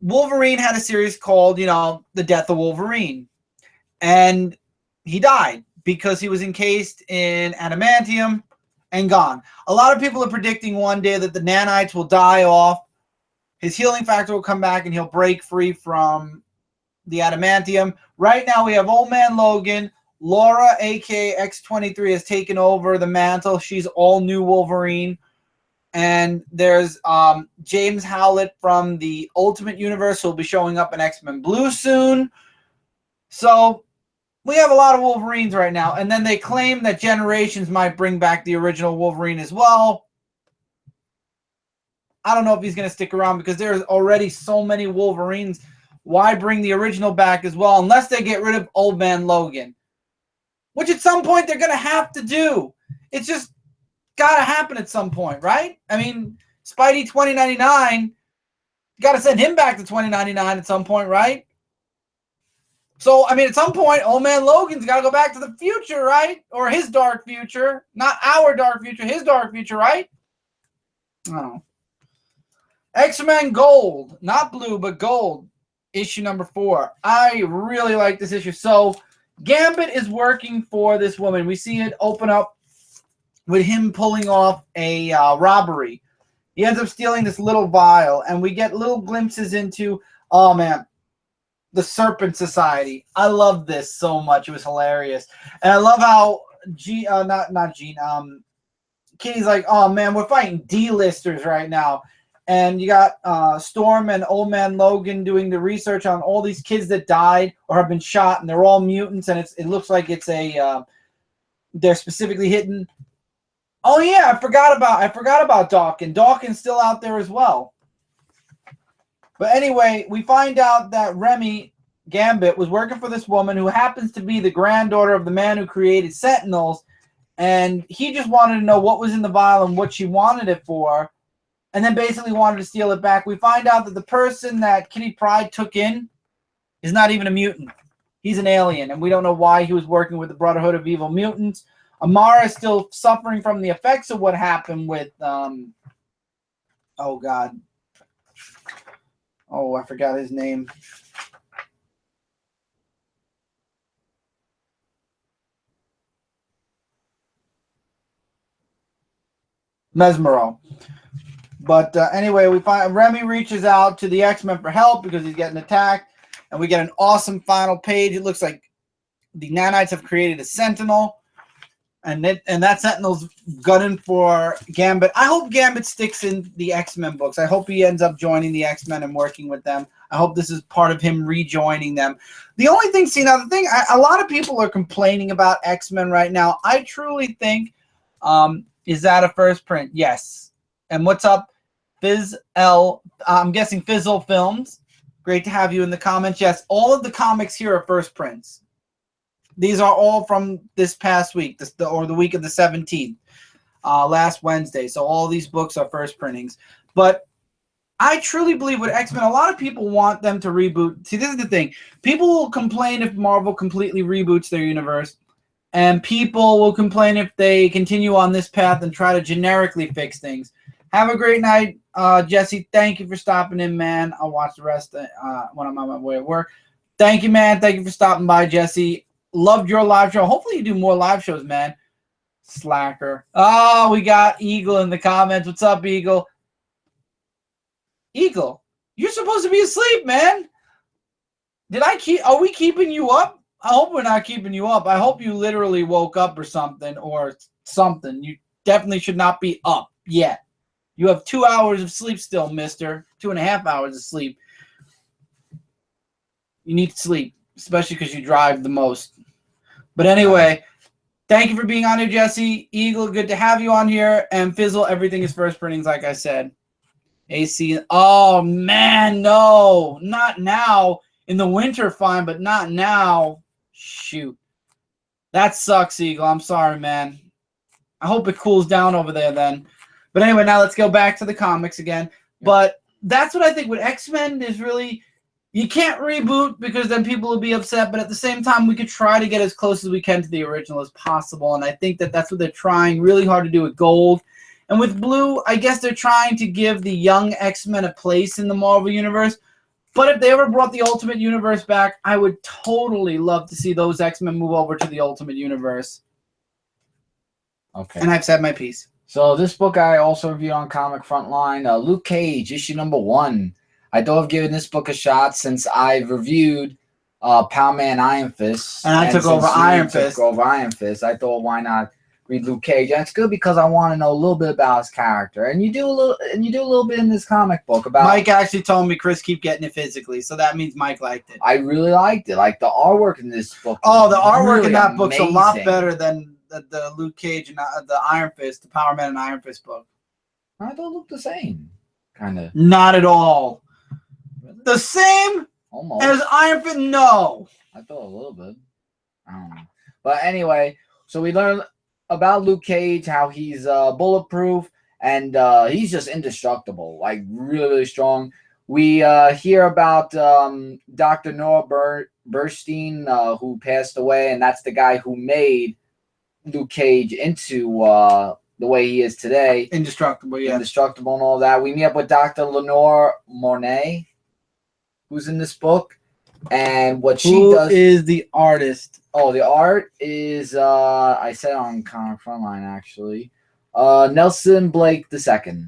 Wolverine had a series called, The Death of Wolverine. And he died because he was encased in adamantium and gone. A lot of people are predicting one day that the nanites will die off. His healing factor will come back and he'll break free from the adamantium. Right now we have Old Man Logan. Laura, a.k.a. X-23, has taken over the mantle. She's all new Wolverine. And there's James Howlett from the Ultimate Universe who will be showing up in X-Men Blue soon. So we have a lot of Wolverines right now. And then they claim that Generations might bring back the original Wolverine as well. I don't know if he's going to stick around because there's already so many Wolverines. Why bring the original back as well unless they get rid of Old Man Logan? Which at some point they're going to have to do. It's just got to happen at some point, right? I mean, Spidey 2099, you got to send him back to 2099 at some point, right? So, I mean, at some point, Old Man Logan's got to go back to the future, right? Or his dark future. Not our dark future, his dark future, right? I don't know. X-Men Gold. Not blue, but gold. Issue number 4. I really like this issue. So, Gambit is working for this woman. We see it open up with him pulling off a robbery. He ends up stealing this little vial, and we get little glimpses into, oh man, the Serpent Society. I love this so much. It was hilarious. And I love how Kitty's like, oh man, we're fighting D-listers right now. And you got Storm and Old Man Logan doing the research on all these kids that died or have been shot, and they're all mutants, and it looks like it's they're specifically hidden. Oh yeah, I forgot about Dawkins. Dawkins still out there as well. But anyway, we find out that Remy Gambit was working for this woman who happens to be the granddaughter of the man who created Sentinels, and he just wanted to know what was in the vial and what she wanted it for, and then basically wanted to steal it back. We find out that the person that Kitty Pryde took in is not even a mutant. He's an alien, and we don't know why he was working with the Brotherhood of Evil Mutants. Amara is still suffering from the effects of what happened with, oh God. Oh, I forgot his name. Mesmero. But anyway, we find Remy reaches out to the X-Men for help because he's getting attacked, and we get an awesome final page. It looks like the nanites have created a Sentinel, and that Sentinel's gunning for Gambit. I hope Gambit sticks in the X-Men books. I hope he ends up joining the X-Men and working with them. I hope this is part of him rejoining them. The only thing, a lot of people are complaining about X-Men right now. I truly think, is that a first print? Yes. And what's up, Fizz-L? I'm guessing Fizzle Films. Great to have you in the comments. Yes, all of the comics here are first prints. These are all from this past week, or the week of the 17th, last Wednesday. So all these books are first printings. But I truly believe with X-Men, a lot of people want them to reboot. See, this is the thing. People will complain if Marvel completely reboots their universe. And people will complain if they continue on this path and try to generically fix things. Have a great night, Jesse. Thank you for stopping in, man. I'll watch the rest when I'm on my way to work. Thank you, man. Thank you for stopping by, Jesse. Loved your live show. Hopefully you do more live shows, man. Slacker. Oh, we got Eagle in the comments. What's up, Eagle? Eagle, You're supposed to be asleep, man. Are we keeping you up? I hope we're not keeping you up. I hope you literally woke up or something. You definitely should not be up yet. You have 2 hours of sleep still, mister. 2.5 hours of sleep. You need to sleep, especially because you drive the most. But anyway, thank you for being on here, Jesse. Eagle, good to have you on here. And Fizzle, everything is first printings, like I said. AC, oh, man, no. Not now. In the winter, fine, but not now. Shoot. That sucks, Eagle. I'm sorry, man. I hope it cools down over there then. But anyway, now let's go back to the comics again. But that's what I think with X-Men is really, you can't reboot because then people will be upset. But at the same time, we could try to get as close as we can to the original as possible. And I think that that's what they're trying really hard to do with Gold. And with Blue, I guess they're trying to give the young X-Men a place in the Marvel Universe. But if they ever brought the Ultimate Universe back, I would totally love to see those X-Men move over to the Ultimate Universe. Okay. And I've said my piece. So this book I also reviewed on Comic Frontline, Luke Cage, issue number 1. I thought of giving this book a shot since I've reviewed Power Man Iron Fist. And I took over Iron Fist. I thought, why not read Luke Cage? And it's good because I want to know a little bit about his character. And you do a little bit in this comic book about. Mike actually told me, Chris, keep getting it physically. So that means Mike liked it. I really liked it. Like the artwork in this book. Oh, the artwork really in that book's a lot amazing. better than the Luke Cage and the Iron Fist, the Power Man and Iron Fist book. I thought it looked the same. Kind of. Not at all. The same Almost. as Iron Fist? No. I thought a little bit. I don't know. But anyway, so we learned about Luke Cage, how he's bulletproof, and he's just indestructible, like really, really strong. We hear about Dr. Noah Burstein, who passed away, and that's the guy who made Luke Cage into the way he is today. Indestructible, yeah. Indestructible and all that. We meet up with Dr. Lenore Monet, who's in this book, and what she does. Who is the artist? Oh, the art is, I said on Comic Frontline, actually, Nelson Blake II.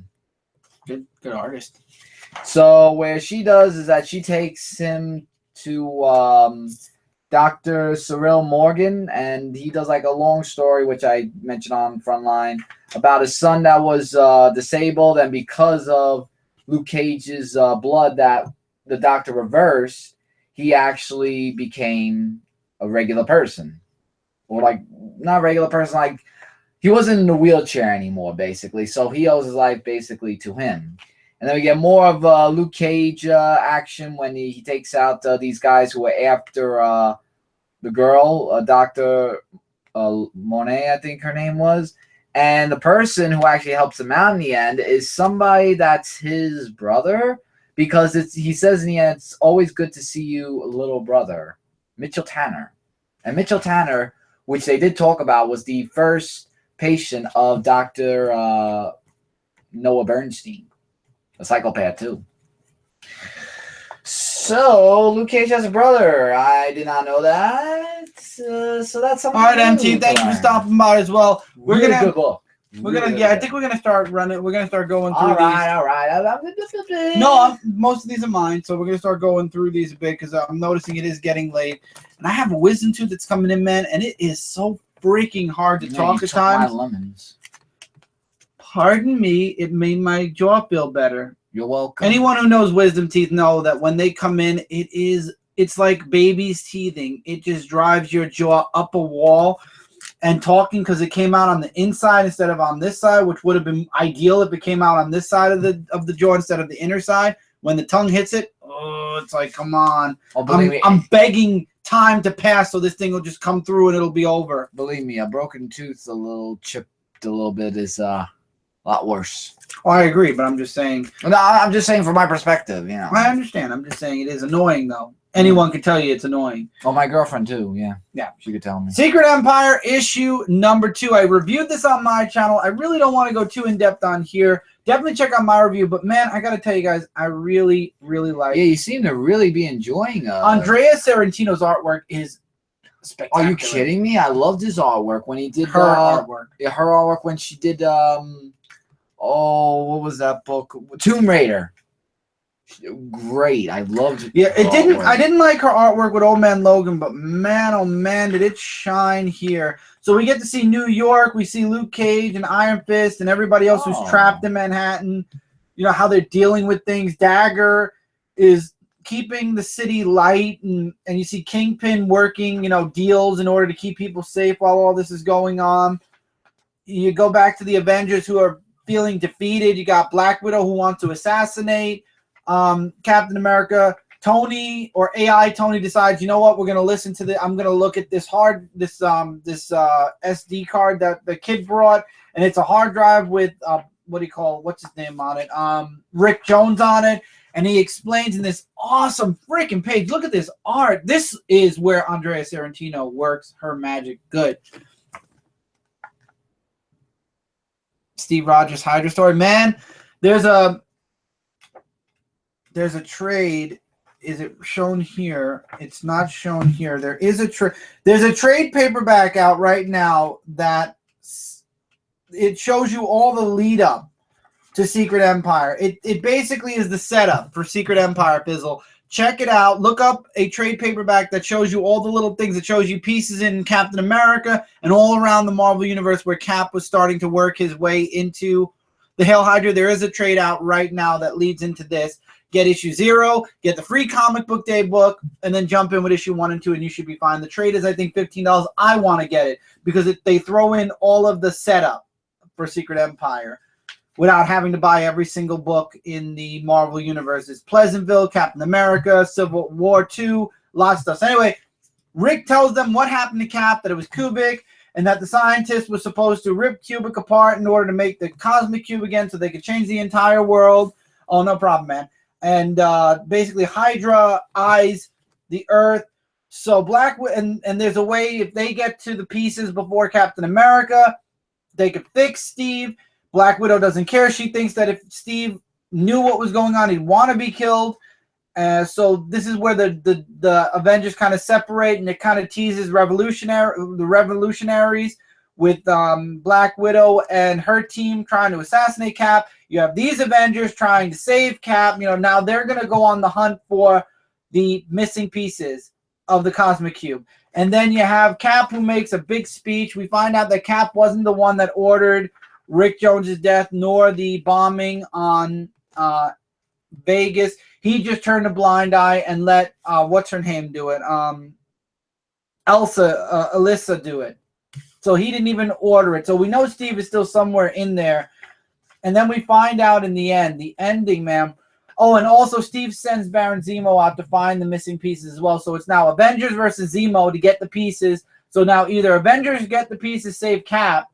Good artist. So where she does is that she takes him to Dr. Cyril Morgan, and he does like a long story, which I mentioned on Frontline, about his son that was disabled, and because of Luke Cage's blood that the doctor reversed, he actually became a regular person. Or like, not a regular person, like he wasn't in a wheelchair anymore, basically. So he owes his life basically to him. And then we get more of Luke Cage action when he takes out these guys who are after the girl, Dr. Monet, I think her name was. And the person who actually helps him out in the end is somebody that's his brother, because he says in the end, it's always good to see you, little brother, Mitchell Tanner. And Mitchell Tanner, which they did talk about, was the first patient of Dr. Noah Bernstein, a psychopath too. So Luke Cage has a brother. I did not know that. So that's something. All right, MT. Thank you for stopping by as well. We're really gonna good book. I think we're gonna start running. We're gonna start going through All right. these. No, most of these are mine, so we're gonna start going through these a bit because I'm noticing it is getting late, and I have a wisdom tooth that's coming in, man, and it is so freaking hard to talk at times. My lemons. Pardon me, it made my jaw feel better. You're welcome. Anyone who knows wisdom teeth know that when they come in, it's like baby's teething. It just drives your jaw up a wall. And talking, because it came out on the inside instead of on this side, which would have been ideal if it came out on this side of the jaw instead of the inner side. When the tongue hits it, oh, it's like, come on. Oh, I'm begging time to pass so this thing will just come through and it'll be over. Believe me, a broken tooth, a little chipped a little bit is a lot worse. Oh, I agree, but I'm just saying. No, I'm just saying from my perspective, you know. I understand. I'm just saying it is annoying, though. Anyone can tell you it's annoying. Oh, my girlfriend, too. Yeah. Yeah. She could tell me. Secret Empire issue number 2. I reviewed this on my channel. I really don't want to go too in-depth on here. Definitely check out my review. But, man, I got to tell you guys, I really, really like it. Yeah, you seem to really be enjoying Andrea Sorrentino's artwork is spectacular. Are you kidding me? I loved his artwork when he did her artwork. Yeah, her artwork when she did, what was that book? Tomb Raider. great. I loved. Yeah, it didn't. artwork. I didn't like her artwork with Old Man Logan, but man, oh man, did it shine here. So we get to see New York. We see Luke Cage and Iron Fist and everybody else who's trapped in Manhattan. You know how they're dealing with things. Dagger is keeping the city light, and you see Kingpin working, you know, deals in order to keep people safe while all this is going on. You go back to the Avengers who are feeling defeated. You got Black Widow who wants to assassinate Captain America. Tony, or AI Tony, decides, you know what, we're gonna listen to I'm gonna look at this SD card that the kid brought, and it's a hard drive with what's his name on it? Rick Jones on it, and he explains in this awesome freaking page. Look at this art. This is where Andrea Sorrentino works her magic good. Steve Rogers Hydra story, man. There's a trade. Is it shown here? It's not shown here. There's a trade paperback out right now that it shows you all the lead up to Secret Empire. It basically is the setup for Secret Empire, Fizzle. Check it out. Look up a trade paperback that shows you all the little things. It shows you pieces in Captain America and all around the Marvel Universe where Cap was starting to work his way into the Hail Hydra. There is a trade out right now that leads into this. Get issue 0, get the free comic book day book, and then jump in with issue 1 and 2, and you should be fine. The trade is, I think, $15. I want to get it because they throw in all of the setup for Secret Empire without having to buy every single book in the Marvel Universe. It's Pleasantville, Captain America, Civil War 2, lots of stuff. So anyway, Rick tells them what happened to Cap, that it was Kubik, and that the scientist was supposed to rip Kubik apart in order to make the Cosmic Cube again so they could change the entire world. Oh, no problem, man. And basically Hydra eyes the Earth. So and there's a way, if they get to the pieces before Captain America, they could fix Steve. Black Widow doesn't care. She thinks that if Steve knew what was going on, he'd want to be killed. So this is where the Avengers kind of separate, and it kind of teases the revolutionaries with Black Widow and her team trying to assassinate Cap. You have these Avengers trying to save Cap. You know, now they're going to go on the hunt for the missing pieces of the Cosmic Cube. And then you have Cap, who makes a big speech. We find out that Cap wasn't the one that ordered Rick Jones's death nor the bombing on Vegas. He just turned a blind eye and let what's her name do it? Alyssa do it. So he didn't even order it. So we know Steve is still somewhere in there. And then we find out in the end, the ending, man. Oh, and also Steve sends Baron Zemo out to find the missing pieces as well. So it's now Avengers versus Zemo to get the pieces. So now either Avengers get the pieces, save Cap,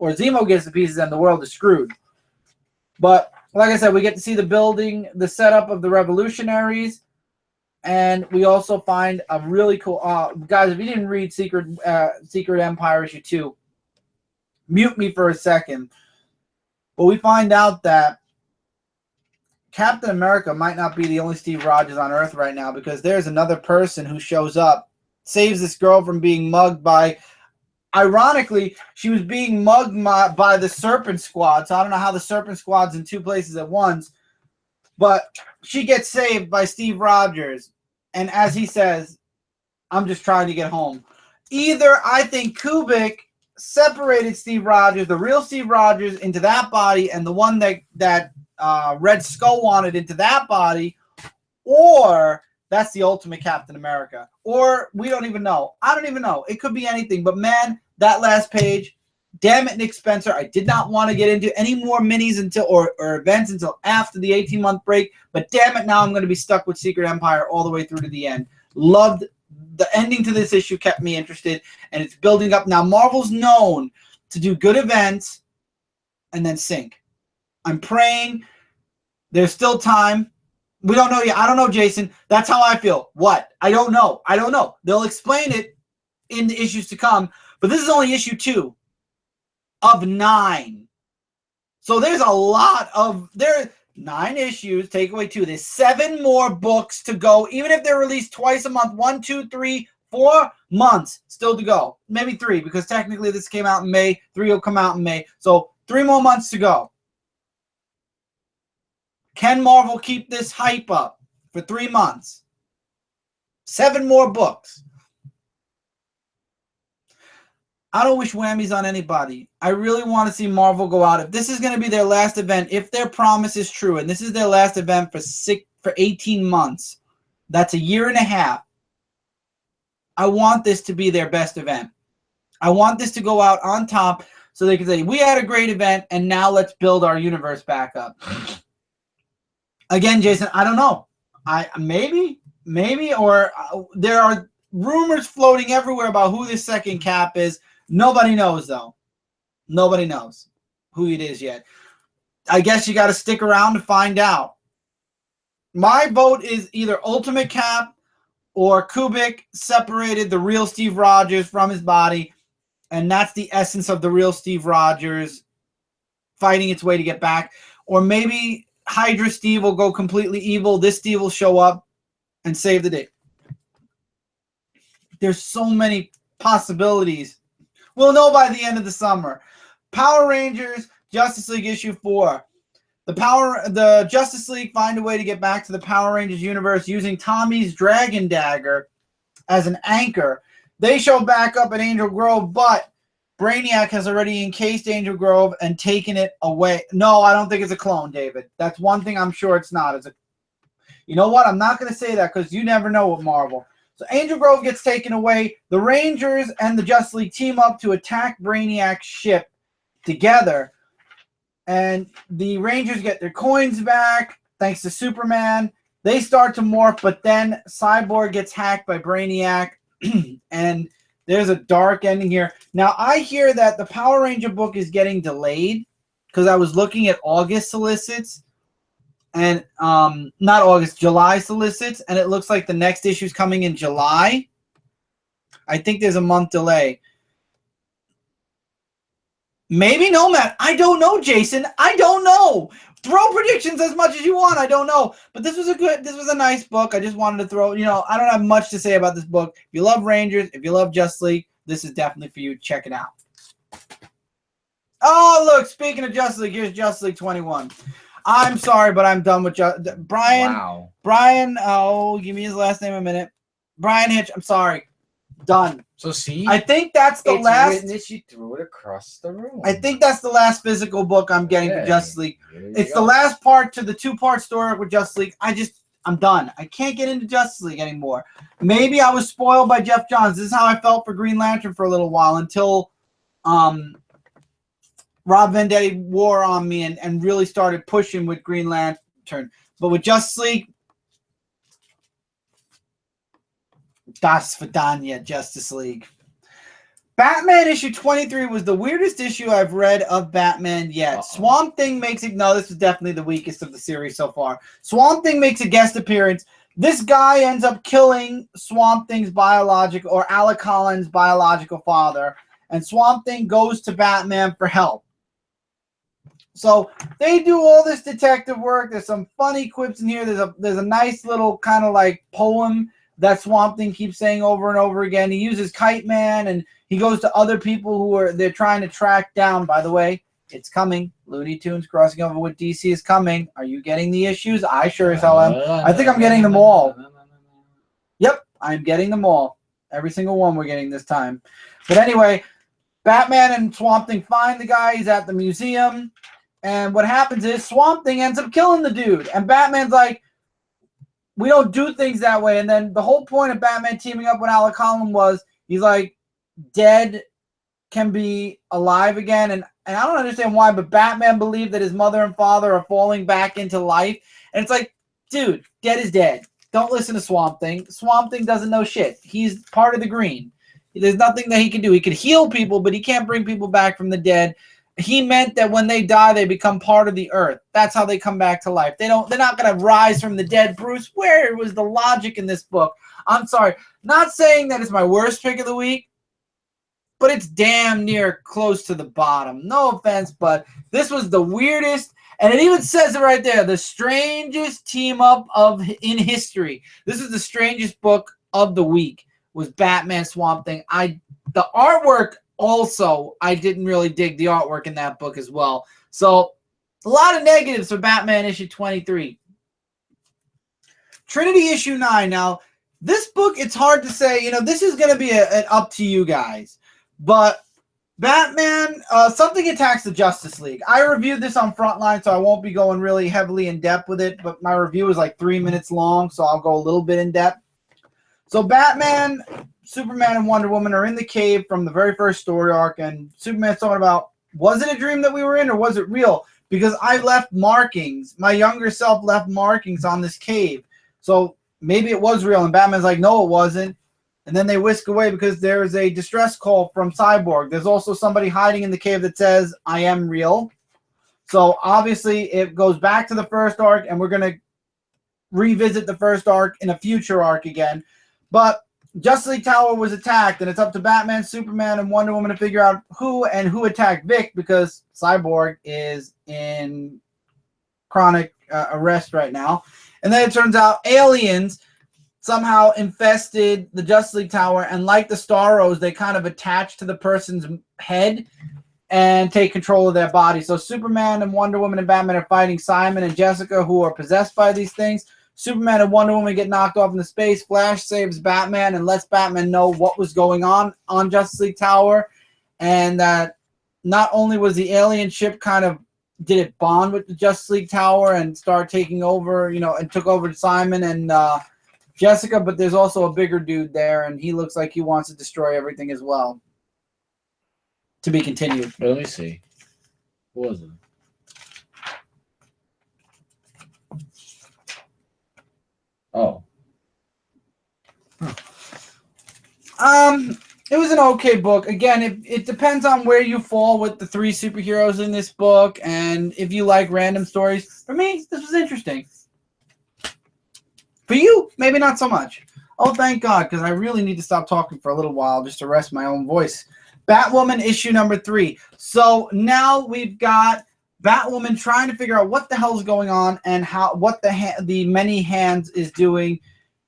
or Zemo gets the pieces and the world is screwed. But like I said, we get to see the building, the setup of the revolutionaries. And we also find a really cool guys, if you didn't read Secret Empire issue 2, mute me for a second. But we find out that Captain America might not be the only Steve Rogers on Earth right now, because there's another person who shows up, saves this girl from being mugged by, ironically, she was being mugged by the Serpent Squad. So I don't know how the Serpent Squad's in 2 places at once. But she gets saved by Steve Rogers. And as he says, I'm just trying to get home. Either I think Kubik separated Steve Rogers, the real Steve Rogers, into that body, and the one that Red Skull wanted into that body, or that's the ultimate Captain America. Or we don't even know. I don't even know. It could be anything. But man, that last page, damn it, Nick Spencer. I did not want to get into any more minis until or events until after the 18-month break. But damn it, now I'm going to be stuck with Secret Empire all the way through to the end. Loved the ending to this issue, kept me interested, and it's building up. Now, Marvel's known to do good events and then sink. I'm praying there's still time. We don't know yet. I don't know, Jason. That's how I feel. What? I don't know. I don't know. They'll explain it in the issues to come. But this is only issue 2 of 9. So there's a lot of... There 9 issues, take away 2. There's 7 more books to go. Even if they're released twice a month. 1, 2, 3, 4 months still to go. Maybe 3, because technically this came out in May. 3 will come out in May. So 3 more months to go. Can Marvel keep this hype up for 3 months? 7 more books. I don't wish whammies on anybody. I really want to see Marvel go out. If this is going to be their last event, if their promise is true, and this is their last event for 18 months, that's a year and a half. I want this to be their best event. I want this to go out on top so they can say, we had a great event, and now let's build our universe back up. Again, Jason, I don't know. Maybe, or there are rumors floating everywhere about who this second Cap is. Nobody knows, though. Nobody knows who it is yet. I guess you got to stick around to find out. My vote is either Ultimate Cap or Kubik separated the real Steve Rogers from his body, and that's the essence of the real Steve Rogers fighting its way to get back. Or maybe Hydra Steve will go completely evil. This Steve will show up and save the day. There's so many possibilities. We'll know by the end of the summer. Power Rangers, Justice League issue 4. The Justice League find a way to get back to the Power Rangers universe using Tommy's Dragon Dagger as an anchor. They show back up at Angel Grove, but Brainiac has already encased Angel Grove and taken it away. No, I don't think it's a clone, David. That's one thing I'm sure it's not. You know what? I'm not going to say that because you never know with Marvel. So Angel Grove gets taken away. The Rangers and the Justice League team up to attack Brainiac's ship together. And the Rangers get their coins back thanks to Superman. They start to morph, but then Cyborg gets hacked by Brainiac. And there's a dark ending here. Now, I hear that the Power Ranger book is getting delayed because I was looking at August solicits. And not August, July solicits, and it looks like the next issue is coming in July. I think there's a month delay. Maybe no, Matt. I don't know, Jason. I don't know. Throw predictions as much as you want. I don't know. But this was a nice book. I just wanted to throw, I don't have much to say about this book. If you love Rangers, if you love Justice League, this is definitely for you. Check it out. Oh, look, speaking of Justice League, here's Justice League 21. I'm sorry, but I'm done with Brian. Wow. Brian, give me his last name a minute. Brian Hitch, I'm sorry. Done. So see? I think that's the last. Witness, you threw it across the room. I think that's the last physical book I'm getting for Justice League. It's the last part to the 2-part story with Justice League. I'm done. I can't get into Justice League anymore. Maybe I was spoiled by Jeff Johns. This is how I felt for Green Lantern for a little while until Rob Vendetti wore on me and really started pushing with Green Lantern. But with Justice League, Das Vidania, Justice League. Batman issue 23 was the weirdest issue I've read of Batman yet. Swamp Thing makes it... No, this was definitely the weakest of the series so far. Swamp Thing makes a guest appearance. This guy ends up killing Swamp Thing's biological... or Alec Collins' biological father. And Swamp Thing goes to Batman for help. So they do all this detective work. There's some funny quips in here. There's a nice little kind of like poem that Swamp Thing keeps saying over and over again. He uses Kite Man, and he goes to other people they're trying to track down. By the way, it's coming. Looney Tunes crossing over with DC is coming. Are you getting the issues? I sure as hell am. I think I'm getting them all. Yep, I'm getting them all. Every single one we're getting this time. But anyway, Batman and Swamp Thing find the guy. He's at the museum. And what happens is Swamp Thing ends up killing the dude. And Batman's like, we don't do things that way. And then the whole point of Batman teaming up with Alec Collins was, he's like, dead can be alive again. And I don't understand why, but Batman believed that his mother and father are falling back into life. And it's like, dude, dead is dead. Don't listen to Swamp Thing. Swamp Thing doesn't know shit. He's part of the Green. There's nothing that he can do. He could heal people, but he can't bring people back from the dead. He meant that when they die, they become part of the earth. That's how they come back to life. They're not going to rise from the dead. Bruce, where was the logic in this book? I'm sorry. Not saying that it's my worst pick of the week, but it's damn near close to the bottom. No offense, but this was the weirdest, and it even says it right there, the strangest team-up in history. This is the strangest book of the week, was Batman Swamp Thing. The artwork... Also, I didn't really dig the artwork in that book as well. So, A lot of negatives for Batman issue 23. Trinity issue 9. Now, this book, it's hard to say. This is going to be an up to you guys. But Batman, something attacks the Justice League. I reviewed this on Frontline, so I won't be going really heavily in depth with it. But my review is like 3 minutes long, so I'll go a little bit in depth. So Batman, Superman, and Wonder Woman are in the cave from the very first story arc. And Superman's talking about, was it a dream that we were in or was it real? Because I left markings. My younger self left markings on this cave. So maybe it was real. And Batman's like, no, it wasn't. And then they whisk away because there's a distress call from Cyborg. There's also somebody hiding in the cave that says, I am real. So obviously it goes back to the first arc, and we're going to revisit the first arc in a future arc again. But Justice League Tower was attacked, and it's up to Batman, Superman, and Wonder Woman to figure out who attacked Vic, because Cyborg is in chronic arrest right now. And then it turns out aliens somehow infested the Justice League Tower, and like the Starros, they kind of attach to the person's head and take control of their body. So Superman and Wonder Woman and Batman are fighting Simon and Jessica, who are possessed by these things. Superman and Wonder Woman get knocked off into space. Flash saves Batman and lets Batman know what was going on Justice League Tower, and that not only was the alien ship did it bond with the Justice League Tower and start taking over, and took over Simon and Jessica, but there's also a bigger dude there, and he looks like he wants to destroy everything as well. To be continued. Let me see. What was it? Oh. It was an okay book. Again, it depends on where you fall with the 3 superheroes in this book, and if you like random stories. For me, this was interesting. For you, maybe not so much. Oh, thank God, because I really need to stop talking for a little while just to rest my own voice. Batwoman issue number 3. So now we've got Batwoman trying to figure out what the hell's going on and what the Many Hands is doing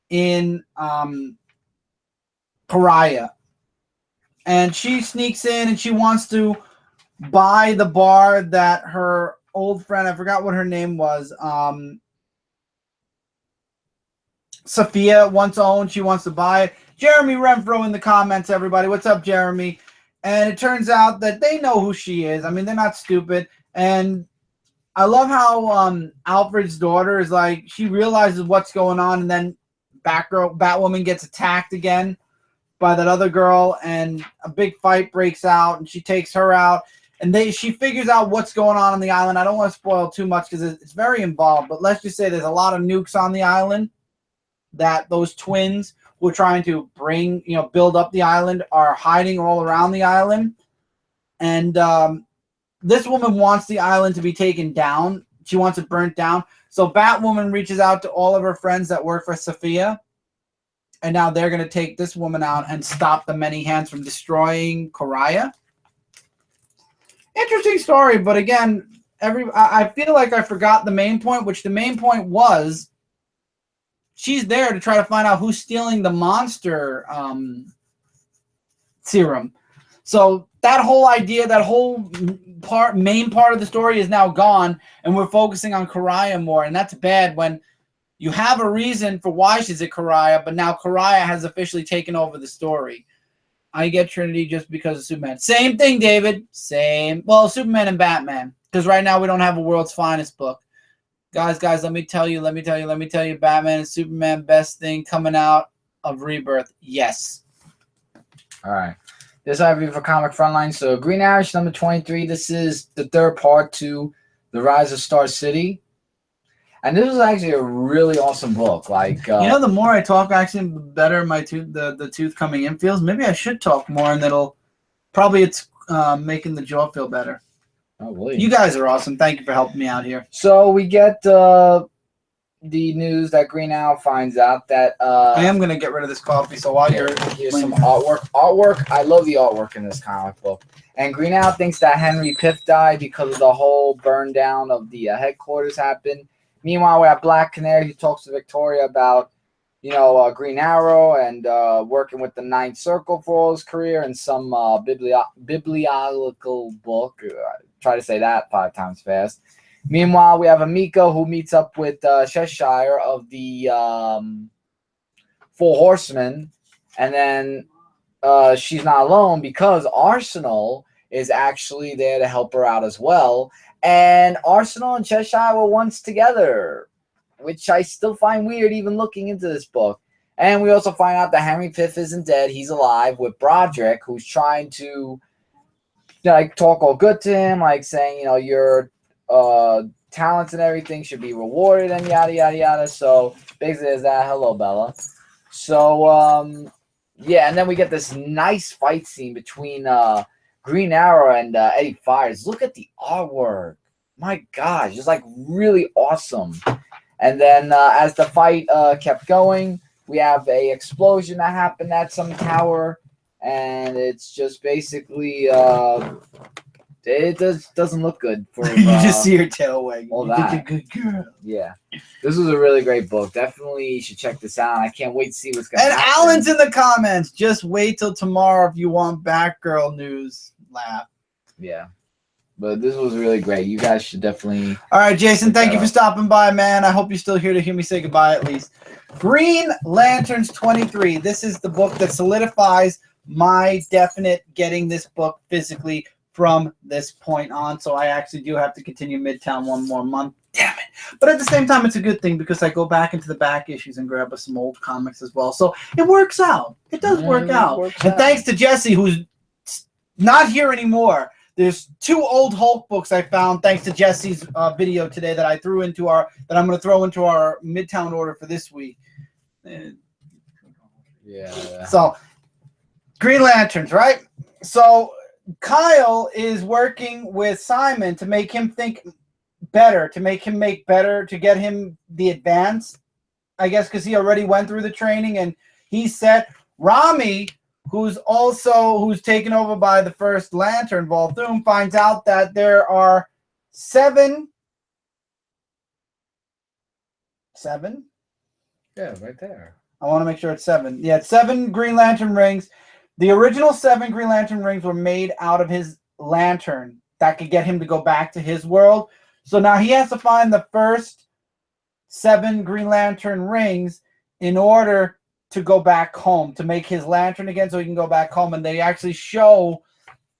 in Pariah. And she sneaks in and she wants to buy the bar that her old friend, I forgot what her name was, Sophia once owned. She wants to buy it. Jeremy Renfro in the comments, everybody. What's up, Jeremy? And it turns out that they know who she is. I mean, they're not stupid. And I love how Alfred's daughter is like, she realizes what's going on, and then Batwoman gets attacked again by that other girl, and a big fight breaks out, and she takes her out, and she figures out what's going on the island. I don't want to spoil too much because it's very involved, but let's just say there's a lot of nukes on the island that those twins who are trying to build up the island are hiding all around the island. And this woman wants the island to be taken down. She wants it burnt down. So Batwoman reaches out to all of her friends that work for Sophia. And now they're going to take this woman out and stop the Many Hands from destroying Pariah. Interesting story, but again, I feel like I forgot the main point, which the main point was she's there to try to find out who's stealing the monster serum. So that whole idea, that whole main part of the story is now gone, and we're focusing on Pariah more, and that's bad when you have a reason for why she's at Pariah, but now Pariah has officially taken over the story. I get Trinity just because of Superman. Same thing, David. Same. Well, Superman and Batman, because right now we don't have a World's Finest book. Guys, let me tell you, Batman and Superman, best thing coming out of Rebirth. Yes. All right. This I review for Comic Frontline. So Green Arrow number 23. This is the third part to The Rise of Star City. And this was actually a really awesome book. Like the more I talk, actually, the better my tooth, the tooth coming in feels. Maybe I should talk more, and it's making the jaw feel better. Oh, really? You guys are awesome. Thank you for helping me out here. So we get the news that Green Arrow finds out that I am gonna get rid of this coffee. So while here's some artwork. I love the artwork in this comic book. And Green Arrow thinks that Henry Piff died because of the whole burn down of the headquarters happened. Meanwhile, we're at Black Canary, who talks to Victoria about, Green Arrow and working with the Ninth Circle for all his career and some bibliological book. Try to say that 5 times fast. Meanwhile, we have Amika who meets up with Cheshire of the Four Horsemen, and then she's not alone because Arsenal is actually there to help her out as well. And Arsenal and Cheshire were once together, which I still find weird even looking into this book. And we also find out that Henry V isn't dead. He's alive with Broderick, who's trying to like talk all good to him, like saying, you know, your talents and everything should be rewarded and yada, yada, yada. So basically there's that. Hello, Bella. So, yeah, and then we get this nice fight scene between Green Arrow and Eddie Fires. Look at the artwork. My gosh, it's like really awesome. And then as the fight kept going, we have a explosion that happened at some tower, and it's just basically it doesn't look good for you just see her tail wagging. All you that. think you're a good girl. Yeah, this was a really great book. Definitely you should check this out. I can't wait to see what's gonna And happen. Alan's in the comments. Just wait till tomorrow if you want Batgirl news. Laugh. Yeah, but this was really great. You guys should definitely. All right, Jason, Pick thank that you for up. stopping by, man. I hope you're still here to hear me say goodbye at least. Green Lanterns 23. This is the book that solidifies my definite getting this book physically from this point on. So I actually do have to continue Midtown one more month. Damn it. But at the same time, it's a good thing because I go back into the back issues and grab us some old comics as well. So it works out. It does work out. And thanks to Jesse, who's not here anymore. There's 2 old Hulk books I found thanks to Jesse's video today that I threw into our that I'm going to throw into our Midtown order for this week. Yeah. So Green Lanterns, right? So Kyle is working with Simon to make him think better, to make him make better, to get him the advance, I guess, because he already went through the training and he's set. Rami, who's taken over by the first Lantern, Volthoom, finds out that there are 7. Yeah, right there. I want to make sure it's 7. Yeah, it's 7 Green Lantern rings. The original 7 Green Lantern rings were made out of his lantern that could get him to go back to his world. So now he has to find the first 7 Green Lantern rings in order to go back home, to make his lantern again so he can go back home. And they actually show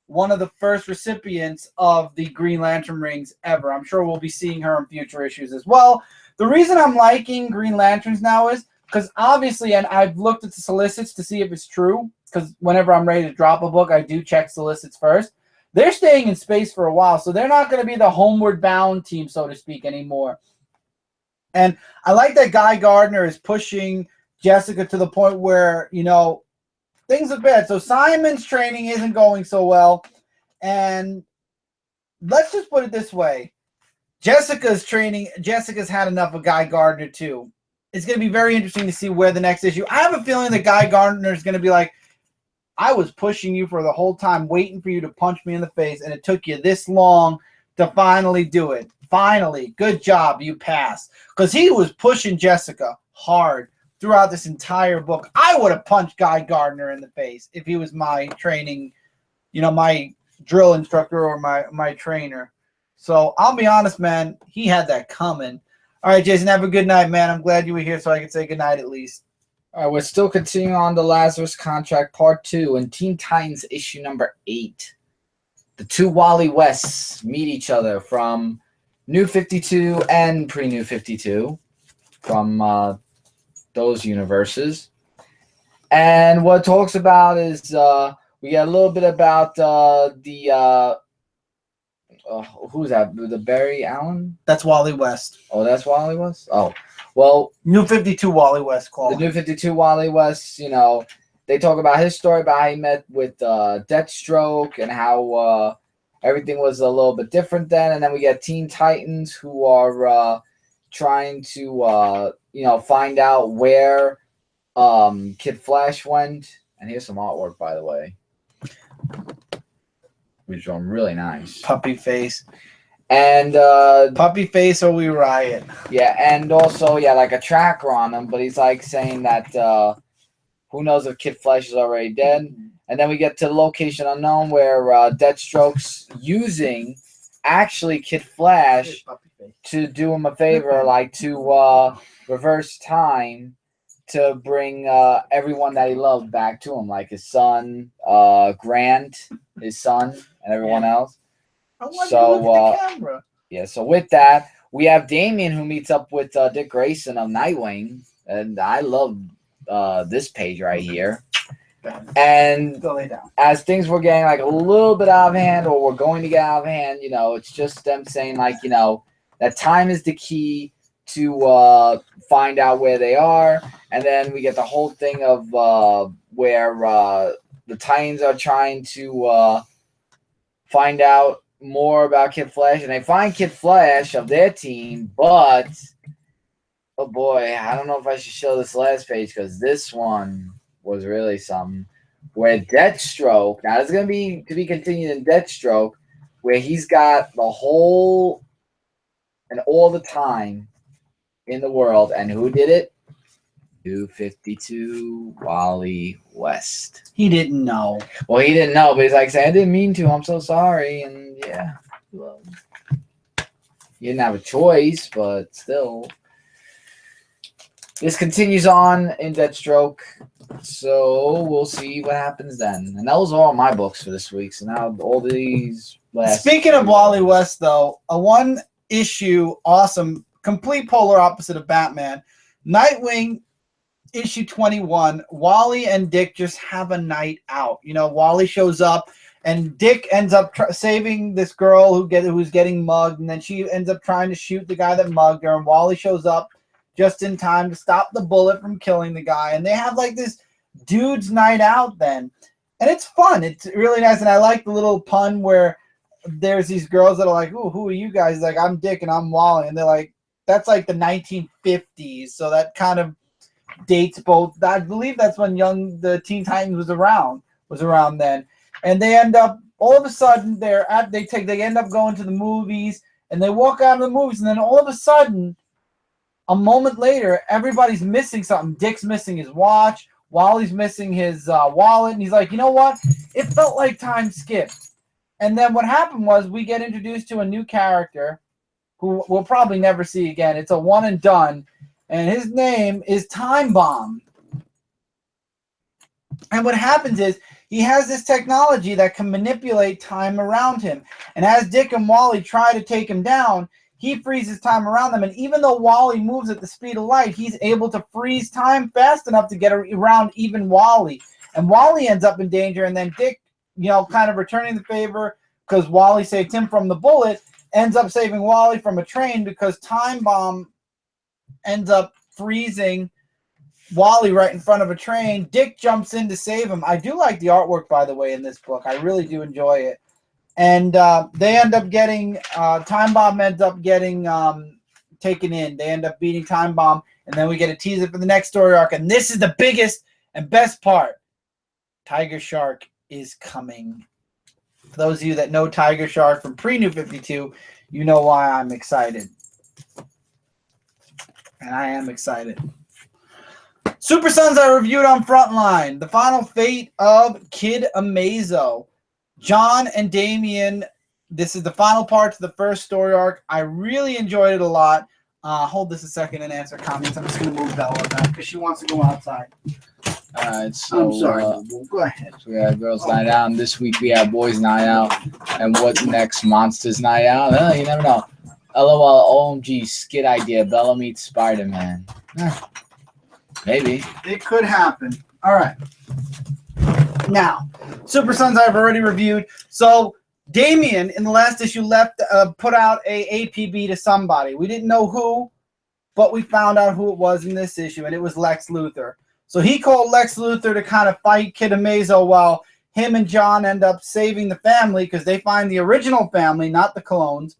one of the first recipients of the Green Lantern rings ever. I'm sure we'll be seeing her in future issues as well. The reason I'm liking Green Lanterns now is because obviously, and I've looked at the solicits to see if it's true, because whenever I'm ready to drop a book, I do check solicits first. They're staying in space for a while, so they're not going to be the homeward bound team, so to speak, anymore. And I like that Guy Gardner is pushing Jessica to the point where, you know, things look bad. So Simon's training isn't going so well. And let's just put it this way. Jessica's had enough of Guy Gardner too. It's going to be very interesting to see where the next issue. I have a feeling that Guy Gardner is going to be like, I was pushing you for the whole time, waiting for you to punch me in the face, and it took you this long to finally do it. Finally, good job, you passed. Because he was pushing Jessica hard throughout this entire book. I would have punched Guy Gardner in the face if he was my training, you know, my drill instructor or my trainer. So I'll be honest, man, he had that coming. All right, Jason, have a good night, man. I'm glad you were here so I could say good night at least. All right, we're still continuing on the Lazarus Contract Part 2 and Teen Titans issue number 8. The 2 Wally Wests meet each other from New 52 and pre-New 52 from those universes. And what it talks about is we get a little bit about who's that? The Barry Allen? That's Wally West. Oh, that's Wally West? Oh, well. New 52 Wally West call. The New 52 Wally West, you know, they talk about his story about how he met with Deathstroke and how everything was a little bit different then. And then we get Teen Titans who are trying to, you know, find out where Kid Flash went. And here's some artwork, by the way, which are really nice. Puppy face. And Puppy face or we riot. Yeah, and also, yeah, like a tracker on him, but he's like saying that who knows if Kid Flash is already dead. And then we get to the location unknown where Deathstroke's using actually Kid Flash to do him a favor, like to reverse time to bring everyone that he loved back to him, like his son, Grant, his son, and everyone else. So yeah, so with that, we have Damian who meets up with Dick Grayson of Nightwing, and I love this page right here. And as things were getting like a little bit out of hand, or we're going to get out of hand, you know, it's just them saying like, you know, that time is the key to find out where they are. And then we get the whole thing of where the Titans are trying to find out more about Kid Flash, and they find Kid Flash of their team, but oh boy, I don't know if I should show this last page because this one was really something. Where Deathstroke, now it's going to be continued in Deathstroke, where he's got the whole and all the time in the world, and who did it? 252 Wally West. He didn't know. Well, he didn't know, but he's like saying, I didn't mean to. I'm so sorry. And yeah, well, you didn't have a choice, but still. This continues on in Deathstroke, so we'll see what happens then. And those are all my books for this week. So now all these last. Speaking of Wally West, though, a one-issue, awesome, complete polar opposite of Batman. Nightwing, issue 21. Wally and Dick just have a night out. You know, Wally shows up, and Dick ends up saving this girl who's getting mugged, and then she ends up trying to shoot the guy that mugged her, and Wally shows up just in time to stop the bullet from killing the guy. And they have like this dude's night out then. And it's fun. It's really nice. And I like the little pun where there's these girls that are like, ooh, who are you guys? Like, I'm Dick and I'm Wally. And they're like, that's like the 1950s. So that kind of dates both. I believe that's when the Teen Titans was around then. And they end up, all of a sudden, they end up going to the movies, and they walk out of the movies, and then all of a sudden, a moment later, everybody's missing something. Dick's missing his watch. Wally's missing his wallet. And he's like, you know what? It felt like time skipped. And then what happened was we get introduced to a new character who we'll probably never see again. It's a one and done. And his name is Time Bomb. And what happens is he has this technology that can manipulate time around him. And as Dick and Wally try to take him down, he freezes time around them, and even though Wally moves at the speed of light, he's able to freeze time fast enough to get around even Wally. And Wally ends up in danger, and then Dick, you know, kind of returning the favor because Wally saved him from the bullet, ends up saving Wally from a train because Time Bomb ends up freezing Wally right in front of a train. Dick jumps in to save him. I do like the artwork, by the way, in this book. I really do enjoy it. And they end up getting, Time Bomb ends up getting taken in. They end up beating Time Bomb, and then we get a teaser for the next story arc. And this is the biggest and best part. Tiger Shark is coming. For those of you that know Tiger Shark from pre-New 52, you know why I'm excited. And I am excited. Super Sons I reviewed on Frontline. The final fate of Kid Amazo. John and Damian, this is the final part to the first story arc. I really enjoyed it a lot. Hold this a second and answer comments. I'm just going to move Bella back because she wants to go outside. All right, so I'm sorry. Go ahead. So we have Girls Night Out, and this week we have Boys Night Out. And what's next? Monsters Night Out? You never know. LOL, OMG, skit idea. Bella meets Spider-Man. Maybe. It could happen. All right. Now, Super Sons I've already reviewed. So Damian in the last issue put out a APB to somebody. We didn't know who, but we found out who it was in this issue, and it was Lex Luthor. So he called Lex Luthor to kind of fight Kid Amazo while him and John end up saving the family because they find the original family, not the clones,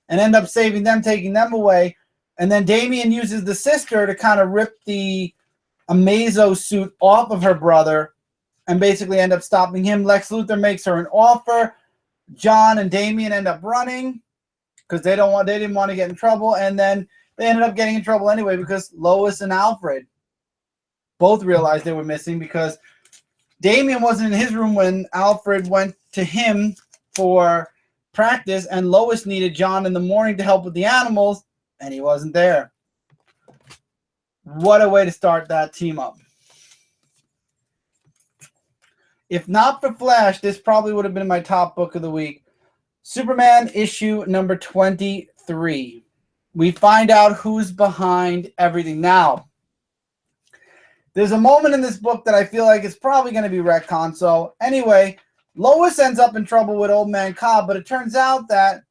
and end up saving them, taking them away. And then Damian uses the sister to kind of rip the Amazo suit off of her brother and basically end up stopping him. Lex Luthor makes her an offer. John and Damian end up running because they didn't want to get in trouble, and then they ended up getting in trouble anyway because Lois and Alfred both realized they were missing because Damian wasn't in his room when Alfred went to him for practice, and Lois needed John in the morning to help with the animals, and he wasn't there. What a way to start that team up. If not for Flash, this probably would have been my top book of the week. Superman issue number 23. We find out who's behind everything. Now, there's a moment in this book that I feel like it's probably going to be retcon. So anyway, Lois ends up in trouble with Old Man Cobb, but it turns out that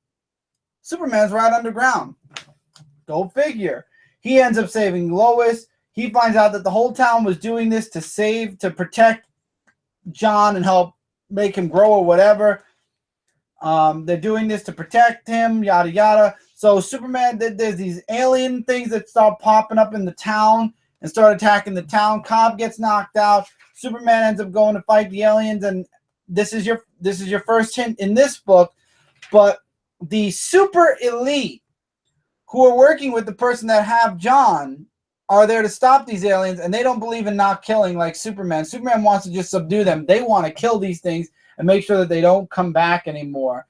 Superman's right underground. Go figure. He ends up saving Lois. He finds out that the whole town was doing this to protect John and help make him grow or whatever. They're doing this to protect him, yada, yada. So Superman, there's these alien things that start popping up in the town and start attacking the town. Cobb gets knocked out. Superman ends up going to fight the aliens, and this is your first hint in this book. But the super elite who are working with the person that have John are there to stop these aliens, and they don't believe in not killing like Superman. Superman wants to just subdue them. They want to kill these things and make sure that they don't come back anymore.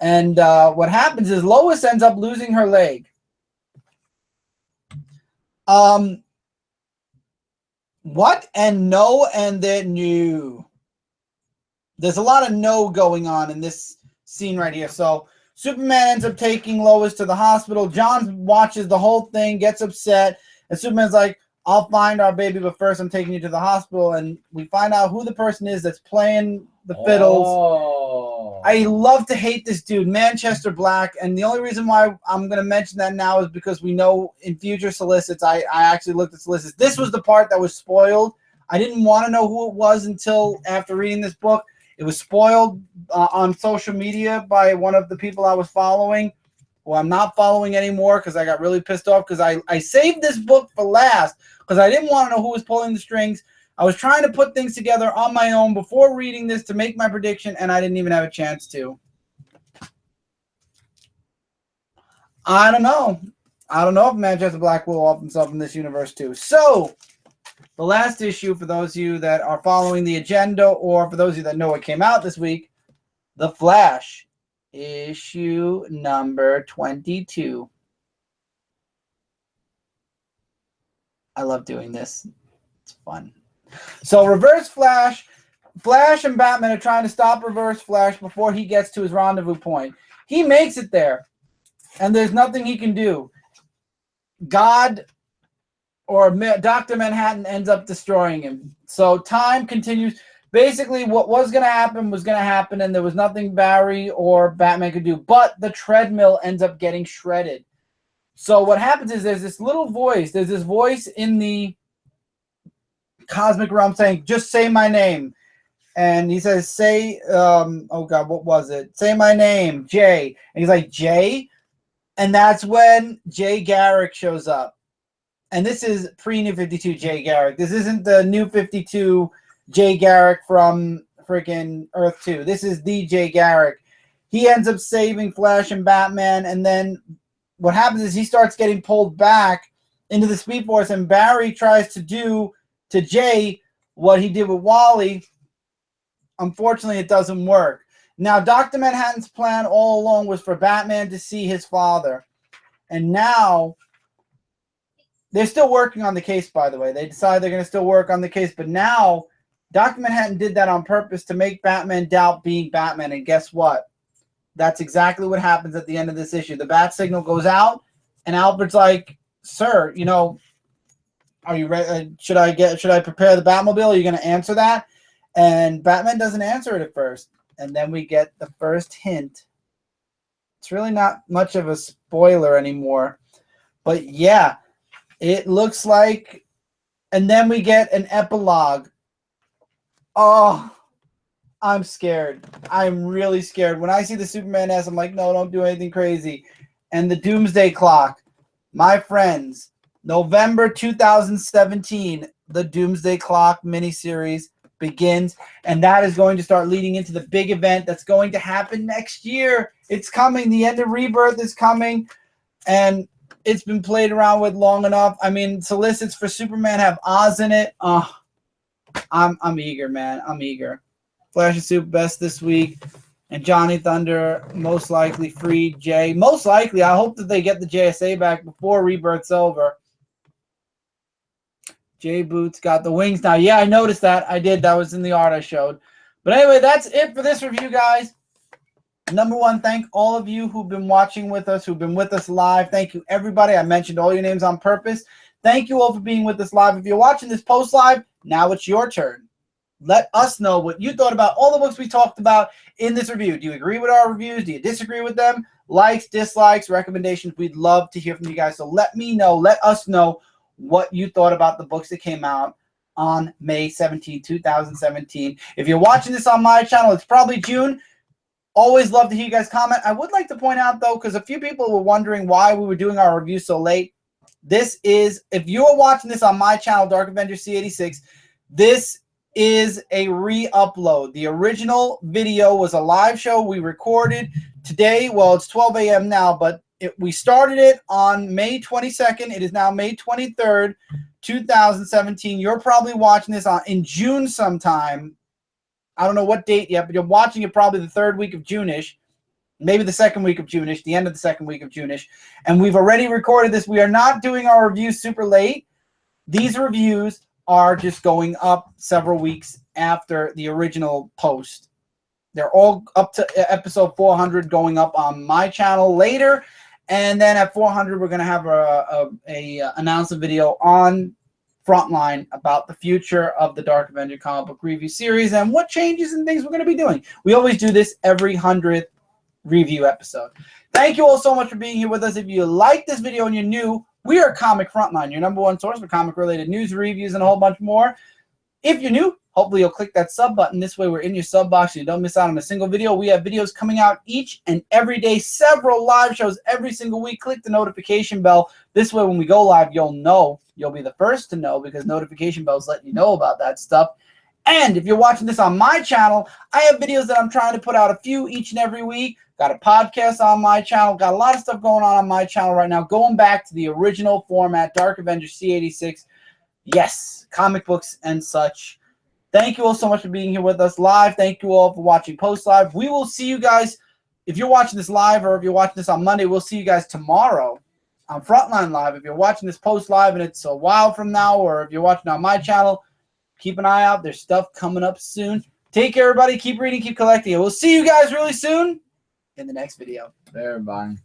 And what happens is Lois ends up losing her leg. What? And no, and then no. There's a lot of no going on in this scene right here. So Superman ends up taking Lois to the hospital. John watches the whole thing, gets upset, and Superman's like, I'll find our baby, but first I'm taking you to the hospital. And we find out who the person is that's playing the fiddles. Oh. I love to hate this dude, Manchester Black, and the only reason why I'm going to mention that now is because we know in future solicits, I actually looked at solicits. This was the part that was spoiled. I didn't want to know who it was until after reading this book. It was spoiled on social media by one of the people I was following, who I'm not following anymore because I got really pissed off because I saved this book for last because I didn't want to know who was pulling the strings. I was trying to put things together on my own before reading this to make my prediction, and I didn't even have a chance to. I don't know. I don't know if Manchester Black will off himself in this universe too. So, the last issue, for those of you that are following the agenda, or for those of you that know what came out this week, The Flash, issue number 22. I love doing this. It's fun. So Reverse Flash and Batman are trying to stop Reverse Flash before he gets to his rendezvous point. He makes it there, and there's nothing he can do. God or Dr. Manhattan ends up destroying him. So time continues. Basically, what was going to happen, and there was nothing Barry or Batman could do. But the treadmill ends up getting shredded. So what happens is there's this little voice. There's this voice in the cosmic realm saying, just say my name. And he says, say, oh God, what was it? Say my name, Jay. And he's like, Jay? And that's when Jay Garrick shows up. And this is pre-New 52 Jay Garrick. This isn't the New 52 Jay Garrick from freaking Earth 2. This is the Jay Garrick. He ends up saving Flash and Batman, and then what happens is he starts getting pulled back into the Speed Force, and Barry tries to do to Jay what he did with Wally. Unfortunately, it doesn't work. Now, Dr. Manhattan's plan all along was for Batman to see his father. And now, they're still working on the case, by the way. They decide they're going to still work on the case. But now, Dr. Manhattan did that on purpose to make Batman doubt being Batman. And guess what? That's exactly what happens at the end of this issue. The bat signal goes out, and Alfred's like, sir, you know, are you ready? Should I prepare the Batmobile? Are you going to answer that? And Batman doesn't answer it at first. And then we get the first hint. It's really not much of a spoiler anymore. But yeah, it looks like, and then we get an epilogue. Oh, I'm scared. I'm really scared. When I see the Superman S, I'm like, no, don't do anything crazy. And the Doomsday Clock, my friends, November 2017, the Doomsday Clock miniseries begins, and that is going to start leading into the big event that's going to happen next year. It's coming. The end of Rebirth is coming, and it's been played around with long enough. I mean, solicits for Superman have Oz in it. I'm eager, man. I'm eager. Flash and Super Best this week. And Johnny Thunder most likely freed Jay. Most likely, I hope that they get the JSA back before Rebirth's over. Jay Boots got the wings now. Yeah, I noticed that. I did. That was in the art I showed. But anyway, that's it for this review, guys. Number one, thank all of you who've been watching with us, who've been with us live. Thank you, everybody. I mentioned all your names on purpose. Thank you all for being with us live. If you're watching this post-live, now it's your turn. Let us know what you thought about all the books we talked about in this review. Do you agree with our reviews? Do you disagree with them? Likes, dislikes, recommendations. We'd love to hear from you guys. So let me know. Let us know what you thought about the books that came out on May 17, 2017. If you're watching this on my channel, it's probably June. Always love to hear you guys comment. I would like to point out, though, because a few people were wondering why we were doing our review so late. This is, if you're watching this on my channel, Dark Avenger C86, this is a re-upload. The original video was a live show we recorded today. Well, it's 12 a.m. now, but we started it on May 22nd. It is now May 23rd, 2017. You're probably watching this in June sometime. I don't know what date yet, but you're watching it probably the third week of June-ish, maybe the second week of June-ish, the end of the second week of June-ish. And we've already recorded this. We are not doing our reviews super late. These reviews are just going up several weeks after the original post. They're all up to episode 400 going up on my channel later. And then at 400, we're going to have a announcement video on Frontline about the future of the Dark Avenger comic book review series and what changes and things we're going to be doing. We always do this every 100th review episode. Thank you all so much for being here with us. If you like this video and you're new, we are Comic Frontline, your #1 source for comic-related news, reviews, and a whole bunch more. If you're new, hopefully you'll click that sub button. This way we're in your sub box so you don't miss out on a single video. We have videos coming out each and every day, several live shows every single week. Click the notification bell. This way when we go live, you'll know. You'll be the first to know because notification bells let you know about that stuff. And if you're watching this on my channel, I have videos that I'm trying to put out a few each and every week. Got a podcast on my channel. Got a lot of stuff going on my channel right now. Going back to the original format, Dark Avenger C86. Yes, comic books and such. Thank you all so much for being here with us live. Thank you all for watching post-live. We will see you guys, if you're watching this live or if you're watching this on Monday, we'll see you guys tomorrow on Frontline Live. If you're watching this post-live and it's a while from now, or if you're watching on my channel, keep an eye out. There's stuff coming up soon. Take care, everybody. Keep reading, keep collecting. And we'll see you guys really soon in the next video. Everybody.